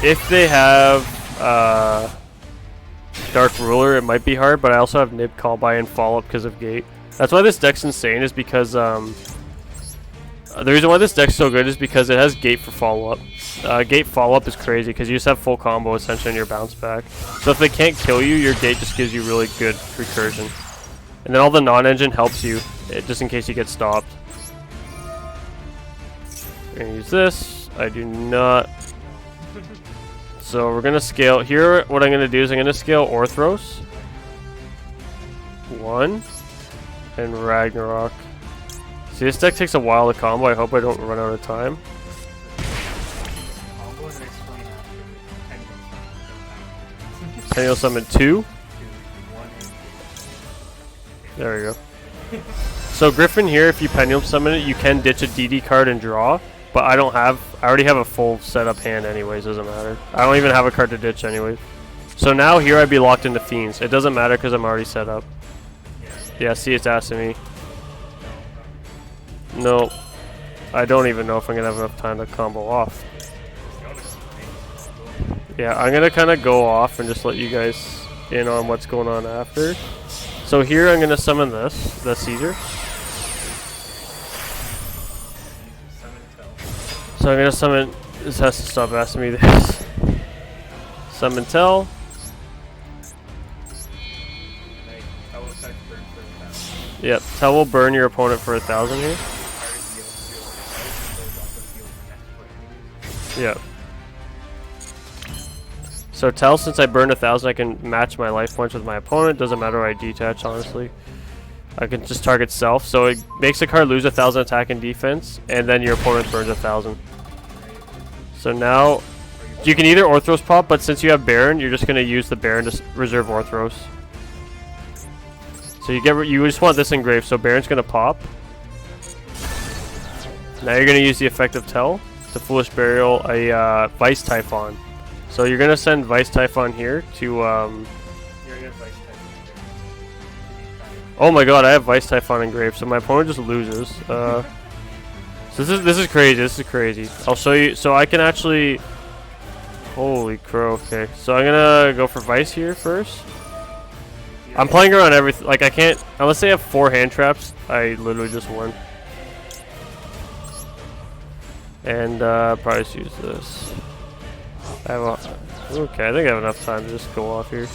if they have Dark Ruler, it might be hard, but I also have Nib, Call By, and Follow Up because of Gate. That's why this deck's insane, is because the reason why this deck's so good is because it has Gate for Follow Up. Gate Follow Up is crazy because you just have full combo essentially on your bounce back. So if they can't kill you, your Gate just gives you really good recursion. And then all the non-engine helps you, just in case you get stopped. I'm gonna use this. I do not. So we're gonna scale here. What I'm gonna do is I'm gonna scale Orthros 1 and Ragnarok. See, this deck takes a while to combo. I hope I don't run out of time. Penny Summon 2. There we go. So Griffon here, if you Pendulum Summon it, you can ditch a DD card and draw. But I already have a full setup hand anyways, doesn't matter. I don't even have a card to ditch anyways. So now here I'd be locked into Fiends. It doesn't matter because I'm already set up. Yeah, see, it's asking me. No. I don't even know if I'm going to have enough time to combo off. Yeah, I'm going to kind of go off and just let you guys in on what's going on after. So here I'm going to summon the Caesar. So I'm going to summon, this has to stop asking me this. Summon Tell. Yep, Tell will burn your opponent for 1,000 here. Yep. So Tell, since I burned 1,000, I can match my life points with my opponent. Doesn't matter what I detach, honestly. I can just target self. So it makes the card lose 1,000 attack and defense, and then your opponent burns 1,000. So now, you can either Orthros pop, but since you have Baron, you're just going to use the Baron to reserve Orthros. So you just want this engraved, so Baron's going to pop. Now you're going to use the effect of Tell to Foolish Burial a Vice Typhon. So you're going to send Vice Typhon here to... Oh my god, I have Vice Typhon engraved, so my opponent just loses. So this is crazy. This is crazy. I'll show you. So I can actually. Holy crow! Okay, so I'm gonna go for Vice here first. I'm playing around everything. Like I can't unless they have 4 hand traps. I literally just won. And probably just use this. I have okay, I think I have enough time to just go off here.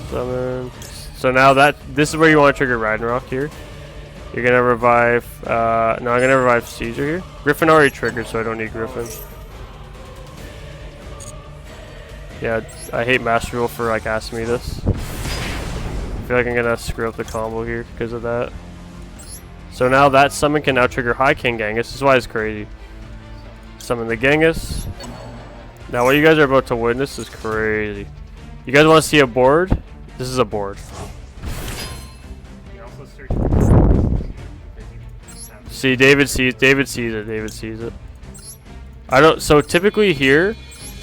Summon. So now this is where you want to trigger Ragnarok here. You're gonna revive. No, I'm gonna revive Caesar here. Griffon already triggered, so I don't need Griffon. Yeah, I hate Master Duel for like asking me this. I feel like I'm gonna screw up the combo here because of that. So now that summon can now trigger High King Genghis. This is why it's crazy. Summon the Genghis. Now what you guys are about to witness is crazy. You guys want to see a board? This is a board. See, David sees it. I don't. So typically here,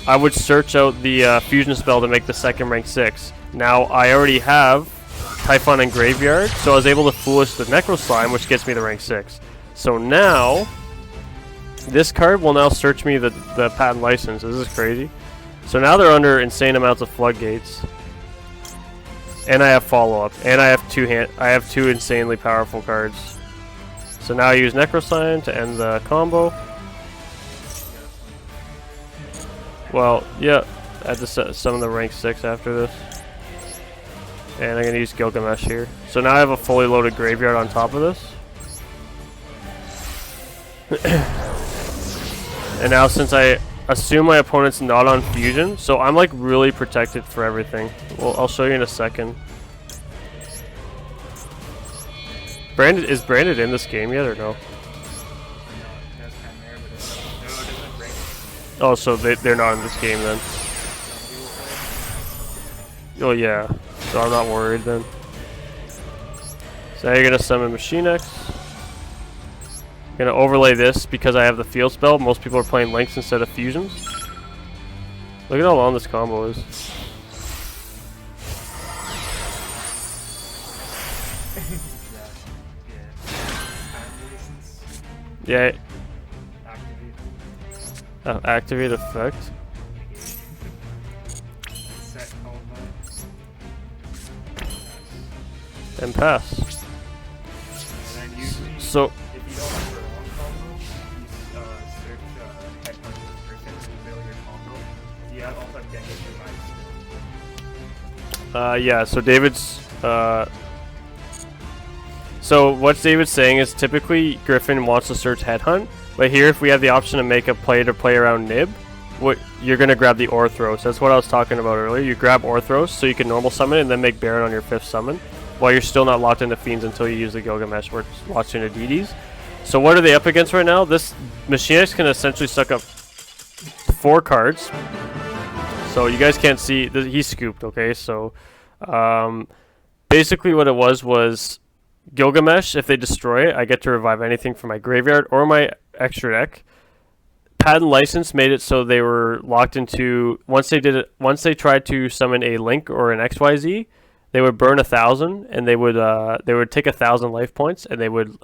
I would search out the fusion spell to make the second rank 6. Now I already have Typhon and Graveyard, so I was able to foolish the Necro Slime, which gets me the rank 6. So now this card will now search me the patent license. This is crazy. So now they're under insane amounts of floodgates. And I have follow-up. And I have two insanely powerful cards. So now I use Necrosign to end the combo. Well, yeah. I have to summon the rank 6 after this. And I'm going to use Gilgamesh here. So now I have a fully loaded graveyard on top of this. And now since I assume my opponent's not on fusion, so I'm like really protected for everything. Well, I'll show you in a second. Is Branded in this game yet or no? Oh, so they're not in this game then. Oh yeah, so I'm not worried then. So now you're gonna summon Machine X. I'm gonna overlay this because I have the field spell. Most people are playing links instead of fusions. Look at how long this combo is. Yeah. Activate. Activate effect. Set combo. And pass. And then usually, So if you don't have your own combo, you search headphones with Griffon to build your combo. You have also get your device. yeah, so David's so what David's saying is typically Griffon wants to search headhunt, but here if we have the option to make a play to play around Nib, what you're gonna grab the Orthros. That's what I was talking about earlier. You grab Orthros so you can normal summon it and then make Baron on your 5th summon, while you're still not locked into Fiends until you use the Gilgamesh where it's locked into DDs. So what are they up against right now? This Machinist can essentially suck up 4 cards. So you guys can't see, he's scooped, okay? So basically what it was Gilgamesh, if they destroy it, I get to revive anything from my graveyard or my extra deck. Patent License made it so they were locked into, once they tried to summon a Link or an XYZ, they would burn 1,000 and they would take 1,000 life points and they would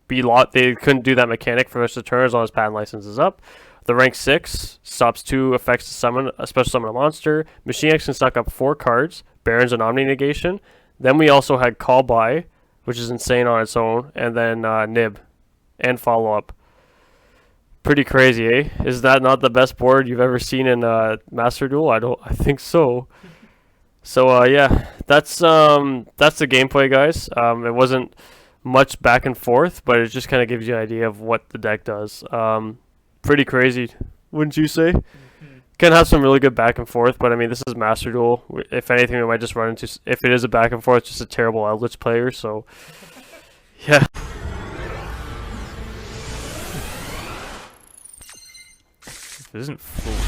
be locked. They couldn't do that mechanic for the rest of the turn as long as Patent License is up. The rank 6 stops 2 effects to summon a special summon a monster. Machine X can suck up 4 cards, Baron's an Omni Negation. Then we also had Call By, which is insane on its own, and then Nib and Follow Up. Pretty crazy, eh? Is that not the best board you've ever seen in Master Duel? I think so. So yeah, that's the gameplay, guys. It wasn't much back and forth, but it just kind of gives you an idea of what the deck does. Pretty crazy, wouldn't you say? Can have some really good back and forth, but I mean, this is Master Duel. If anything, we might just run into, if it is a back and forth, just a terrible Eldritch player. So yeah. It isn't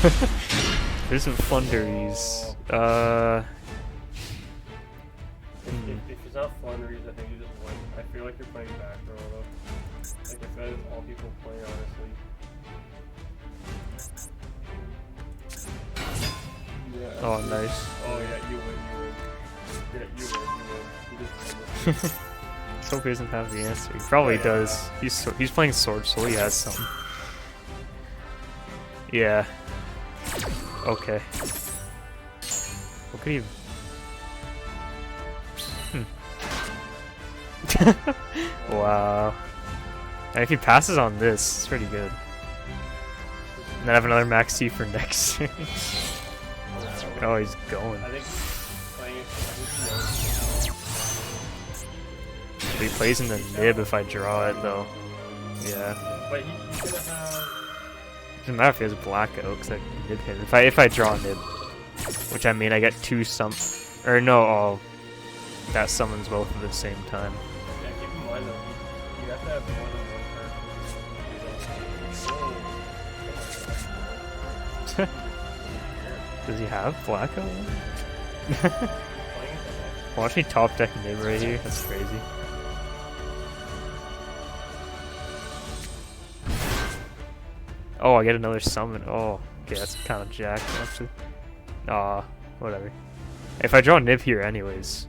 it isn't Flunderies. If it's not Flunderies, I think you just win. I feel like you're playing back row though. Like if that is all people play, honestly. Yeah. Oh, nice. Oh yeah, you win. Yeah, you win. Let's hope he doesn't have the answer. He probably does. He's playing Sword Soul. He has something. Yeah. Okay. What could he? Wow. And if he passes on this, it's pretty good. And then I have another Max T for next turn. Oh, he's going. I think playing But he plays in the Nib if I draw it, though. Yeah. But he's gonna have. Doesn't matter if he has a Blackout, because I can Nib him. If I draw Nib, which I mean I get 2 or no, oh, that summons both at the same time. Yeah, keep in mind though, you have to have more than one card. Does he have Blackout? Watch me top deck Nib right here. That's crazy. Oh, I get another summon. Oh, okay, that's kind of jacked actually. Aw, whatever. If I draw Nib here anyways,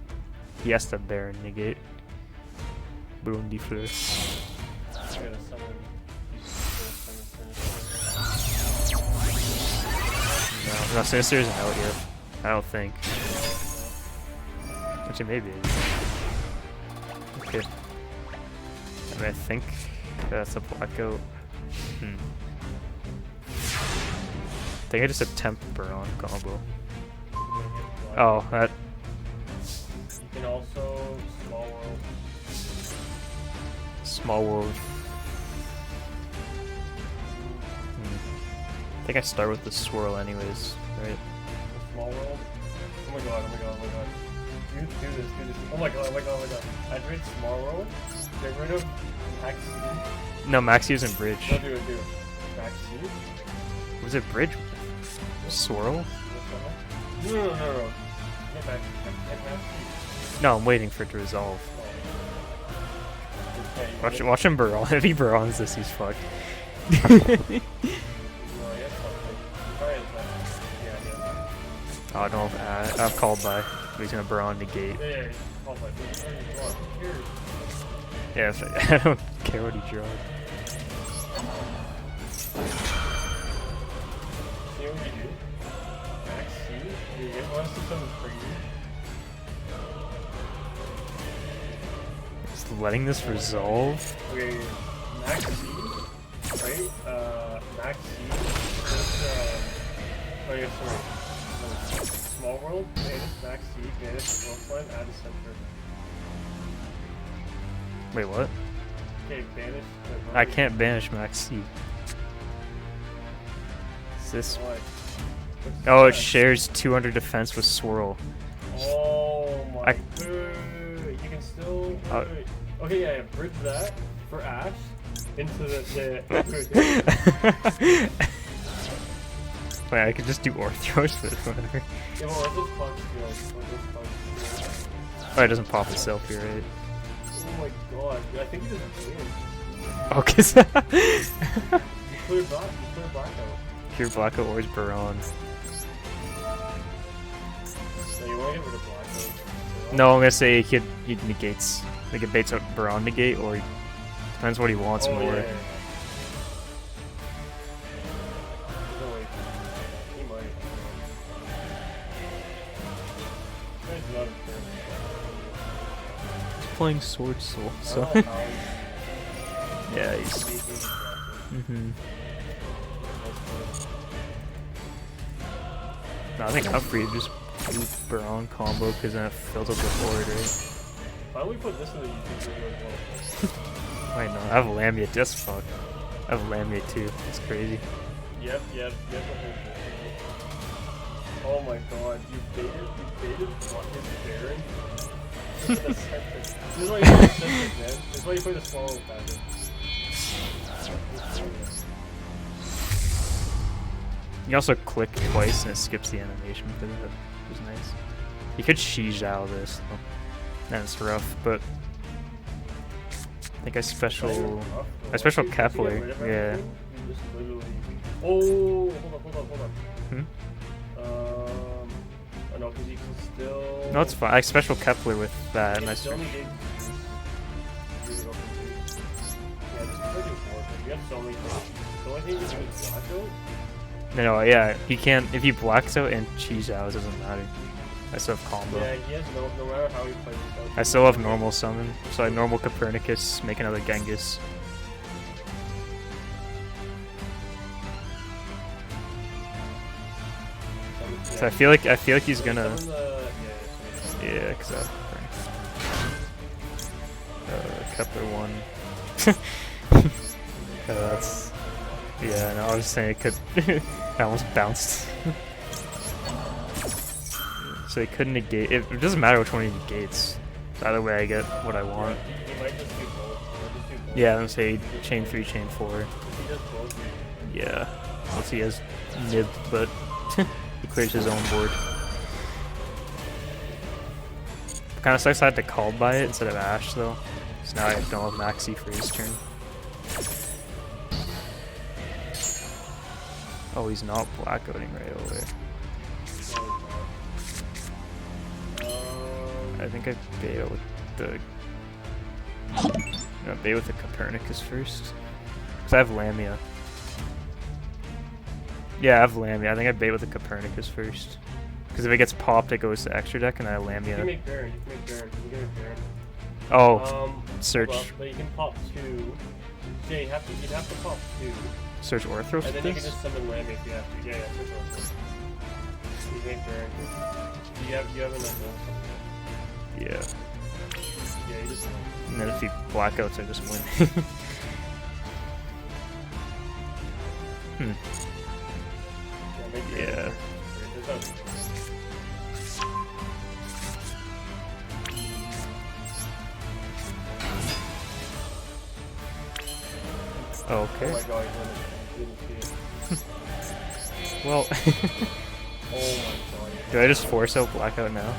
he has to Baron negate. Burundi first. No, Sinister isn't out here. I don't think. Actually, maybe. Okay. I mean, I think that's a Blackout. I think I just attempt Baron combo. Oh, that. You can also Small World. I think I start with the Swirl anyways, right? Small World? Oh my god. Do this. Oh my god. Activate Small World. Get rid of Max C. No, Maxi isn't Bridge. No, do it. Max C. Was it Bridge? Swirl? No. Get Max C. No, I'm waiting for it to resolve. Okay, Watch him Baron. If he Barons this, he's fucked. Oh, I don't have I've called by. He's gonna Baron negate. Yeah, I don't care what he draws. know what you do? Max C? You get one to something crazy. Just letting this resolve. Okay, Max C, right? Max C. Oh yeah, sorry. No, Small World, Vanish, Max C, Vanish, World add a center. Wait, what? Okay, Vanish. I can't banish Max C. Is this? What? Oh, it shares 200 defense with Swirl. Oh my. I- Wait, you can still. Oh. Wait. Okay, yeah, bridge that for Ash into the. Wait, I could just do Orthros with whatever. Yeah, well, let's just punch skill. Oh, it doesn't pop itself here, right? Oh my god, I think you just win. Oh, cause You clear blackout. Pure Blackout or is Baron. So you want to get rid of blackout? No, I'm gonna say he negates. Like it baits out Baron negate, or depends what he wants more. Yeah. No, wait. He might. That's not fair. He's playing Sword Soul, I so don't know how yeah, he's. he's making this Mm-hmm. blackout. No, I think I'm free to just do Baron combo because then it fills up the board, right? Why don't we put this in the YouTube video as well? Wait, no, I have Lamia. That's fuck. I have Lamia too. That's crazy. Yep, the whole thing. Oh my god, you baited fucking Baron? This is why you play the Centric, man. This is why you play the Swallow pattern. You can also click twice and it skips the animation because that was nice. You could Shi Zhao this though. And it's rough, but I think I special Kepler. Yeah. Oh, hold on. Hmm? I know, because you can still. No, it's fine. I special Kepler with that, and I still switch. negate. Yeah, just freaking forward. You have so many things. The only thing you can do is blackout. No, yeah, he can't. If he blacks out and cheese out, it doesn't matter. I still have combo. Yeah, he has no matter how he plays without. I still have normal summon, so I normal Copernicus, make another Genghis. So I feel like he's gonna. Yeah, cause Kepler 1. That's. Yeah, no, I was saying it could. I almost bounced. So he couldn't negate. It doesn't matter which one he negates. Either way, I get what I want. He might just do both. Yeah, I'm gonna say chain 3, chain 4. He does both. Yeah. Once he has nib, but he clears his own board. Kind of sucks I had to call by it instead of Ash though. So now I don't have Maxi for his turn. Oh, he's not blackouting right away. I think I bait with the. No, bait with the Copernicus first. Cause I have Lamia. Yeah, I have Lamia. I think I bait with the Copernicus first. Because if it gets popped, it goes to extra deck, and I have You Lamia. can make Baron. You can make Baron. You can make Baron. Oh, Search. search. But you can pop 2. Yeah, you'd have to pop 2. Search Orthros And with then you can this? just summon Lammy if you have to. Yeah, search Orthros. You can make Baron. You have enough. Yeah. Yeah, you just. And then if he blackouts, I just win. Hmm. Make Baron. Yeah. There's no- Okay. Oh my god, you didn't see it. Well, Oh my god. do I just force out blackout now?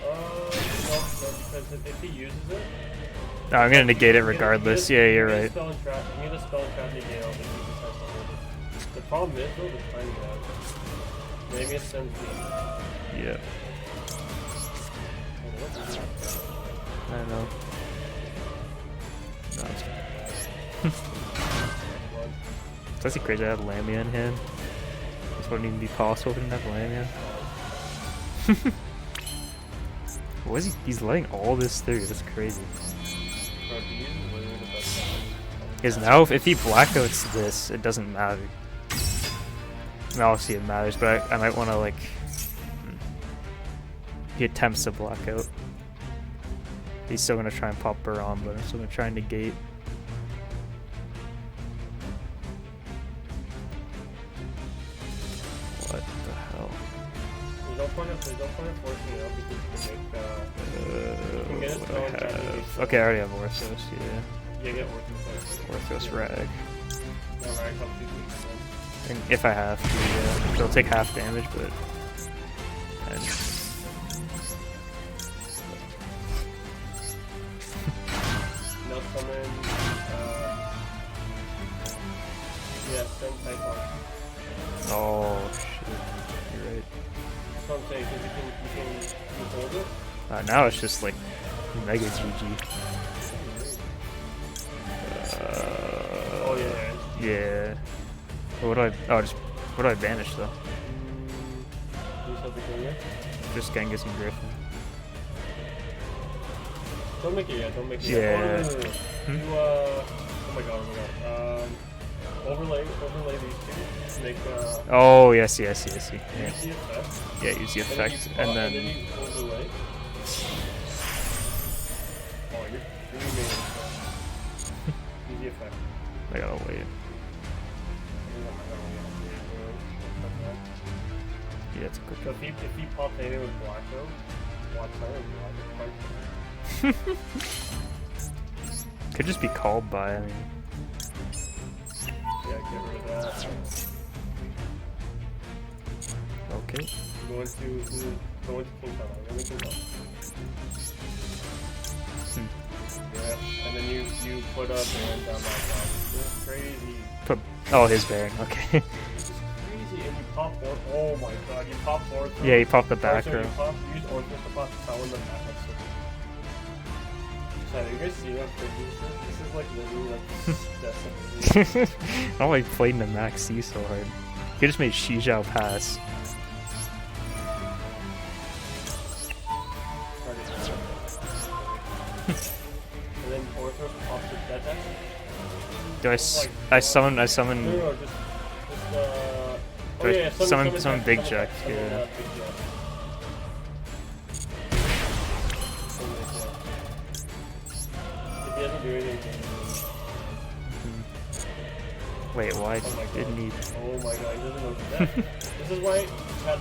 No, because if he uses it. No, I'm gonna negate it regardless. Yeah, you're right. You need a spell and trap negate. I don't think he just has to hold it. The problem is though, the timing out. Maybe it sends me. Yeah. I don't know. No, it's fine. It's actually crazy I had Lamia in hand. This wouldn't even be possible if I didn't have Lamia. What is he? He's letting all this through. That's crazy. Bro, he is literally the best one. Because now, if he blackouts this, it doesn't matter. I mean, obviously it matters, but I might want to, like... He attempts to blackout. He's still going to try and pop Baron, but I'm still going to try and negate. What the hell? There's no point in forcing it out because you can get What his do I throwing time to have? be Okay, I already have Orthos, yeah. You get Orthos. Orthos Rag. No, Rag helps you keep And if I have to, yeah. It'll take half damage, but... And no summon. Yeah, send Typhon. oh, shit. You're right. That's what I'm saying, because you hold it. Now it's just like mega GG. Oh, yeah. Yeah. What do I? Oh, just what do I banish though? You just have the king here. Just Genghis and Griffon. Don't make it yet, don't make it Yeah. yet. Oh, no. Hmm? You, oh my god. Overlay these two. Make, Oh yes. Yeah. use the effect. Yeah. Use the effect, and And then then you overlay. Oh, you're made use the effect. I gotta wait. Yeah, it's a good. So if he popped anything with black though, watch out with black. Could just be called by. I mean, Yeah, get rid of that. okay. Go into King Town. Go into King Town. Yeah, and then you put up and down that down. This is crazy. Put. Oh, his Baron. Okay. This is crazy. And you pop oh my god, you pop Orthos. Yeah, he popped the back So row. you use Orthos to pop Tower in the back. That's so cool. You guys see that? This is like literally like decimated. I don't like playing the max C so hard. He just made Shi Zhao pass. And then Orthos pops the dead deck. Do I? I summon. No, just Do I summon Big Jack, Big yeah. Jack. If he doesn't do anything, Wait, why oh my god. didn't he? Oh my god, he doesn't know the deck. This is why I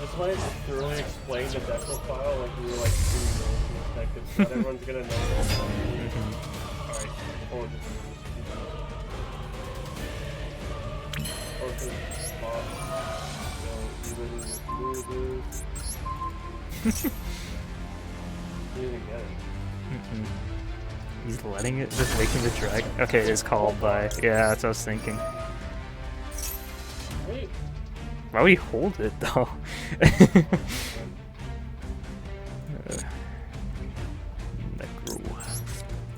thoroughly explained the deck profile like we were like 2 minutes in this deck, because not everyone's gonna know. Alright, forward this. He's letting it, just making the dragon. Okay, it is called by. Yeah, that's what I was thinking. Wait. Why would he hold it though? Necro.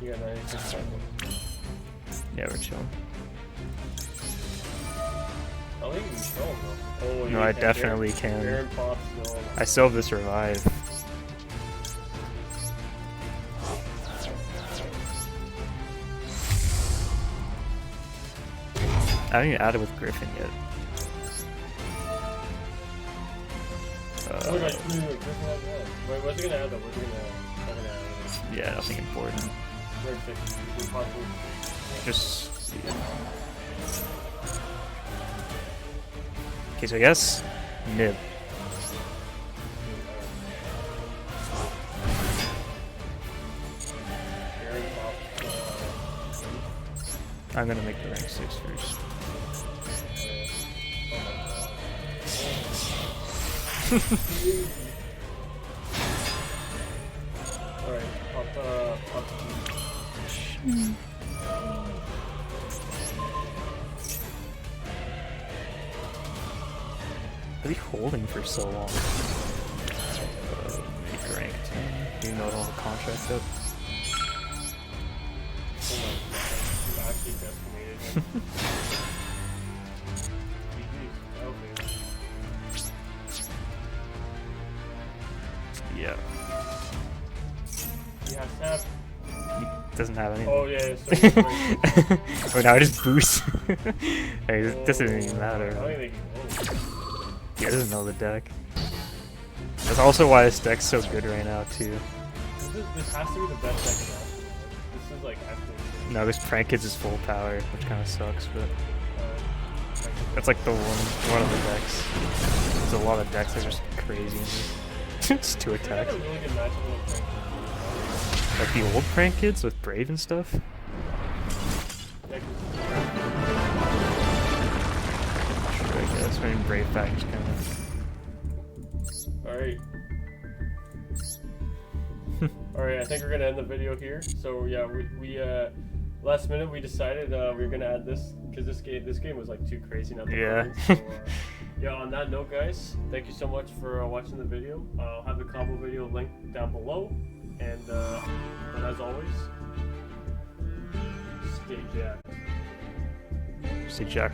You got 96 seconds. Yeah, we're chilling. I don't think you can kill him though. Oh, No, I definitely can. Baron pops still. I still have this revive. I haven't even added with Griffon yet. Oh my god, Griffon has one. Wait, what's he gonna add though? What's he gonna add? Yeah, nothing important. Red 6. You can possibly. Just. Okay, so I guess Nib. Baron pops. I'm gonna make the rank 6 first. Alright, pop What are you holding for so long? Make rank 10. You know I don't have a contract up. Oh my god, you actually decimated him. Yeah. He has to have. He doesn't have anything. Oh yeah, so he's breaking. Oh, now I just boost. Hey, this doesn't even matter. I don't even think he knows. He doesn't know the deck. That's also why this deck's so good right now, too. This has to be the best deck in Master Duel. This is like active. No, this Prank Kids is full power, which kind of sucks, but that's like the one of the decks. There's a lot of decks that are just crazy in this. It's 2 I attacks. had a really good matchup with Frank. Like the old Prank Kids with Brave and stuff. Sure, I guess. I mean, Brave back is kind of. Alright. Alright, I think we're gonna end the video here. So yeah, we last minute we decided we were gonna add this because this game was like too crazy not to Yeah. play. So, yeah, on that note, guys, thank you so much for watching the video. I'll have the combo video linked down below, and as always, stay jacked. See Jack.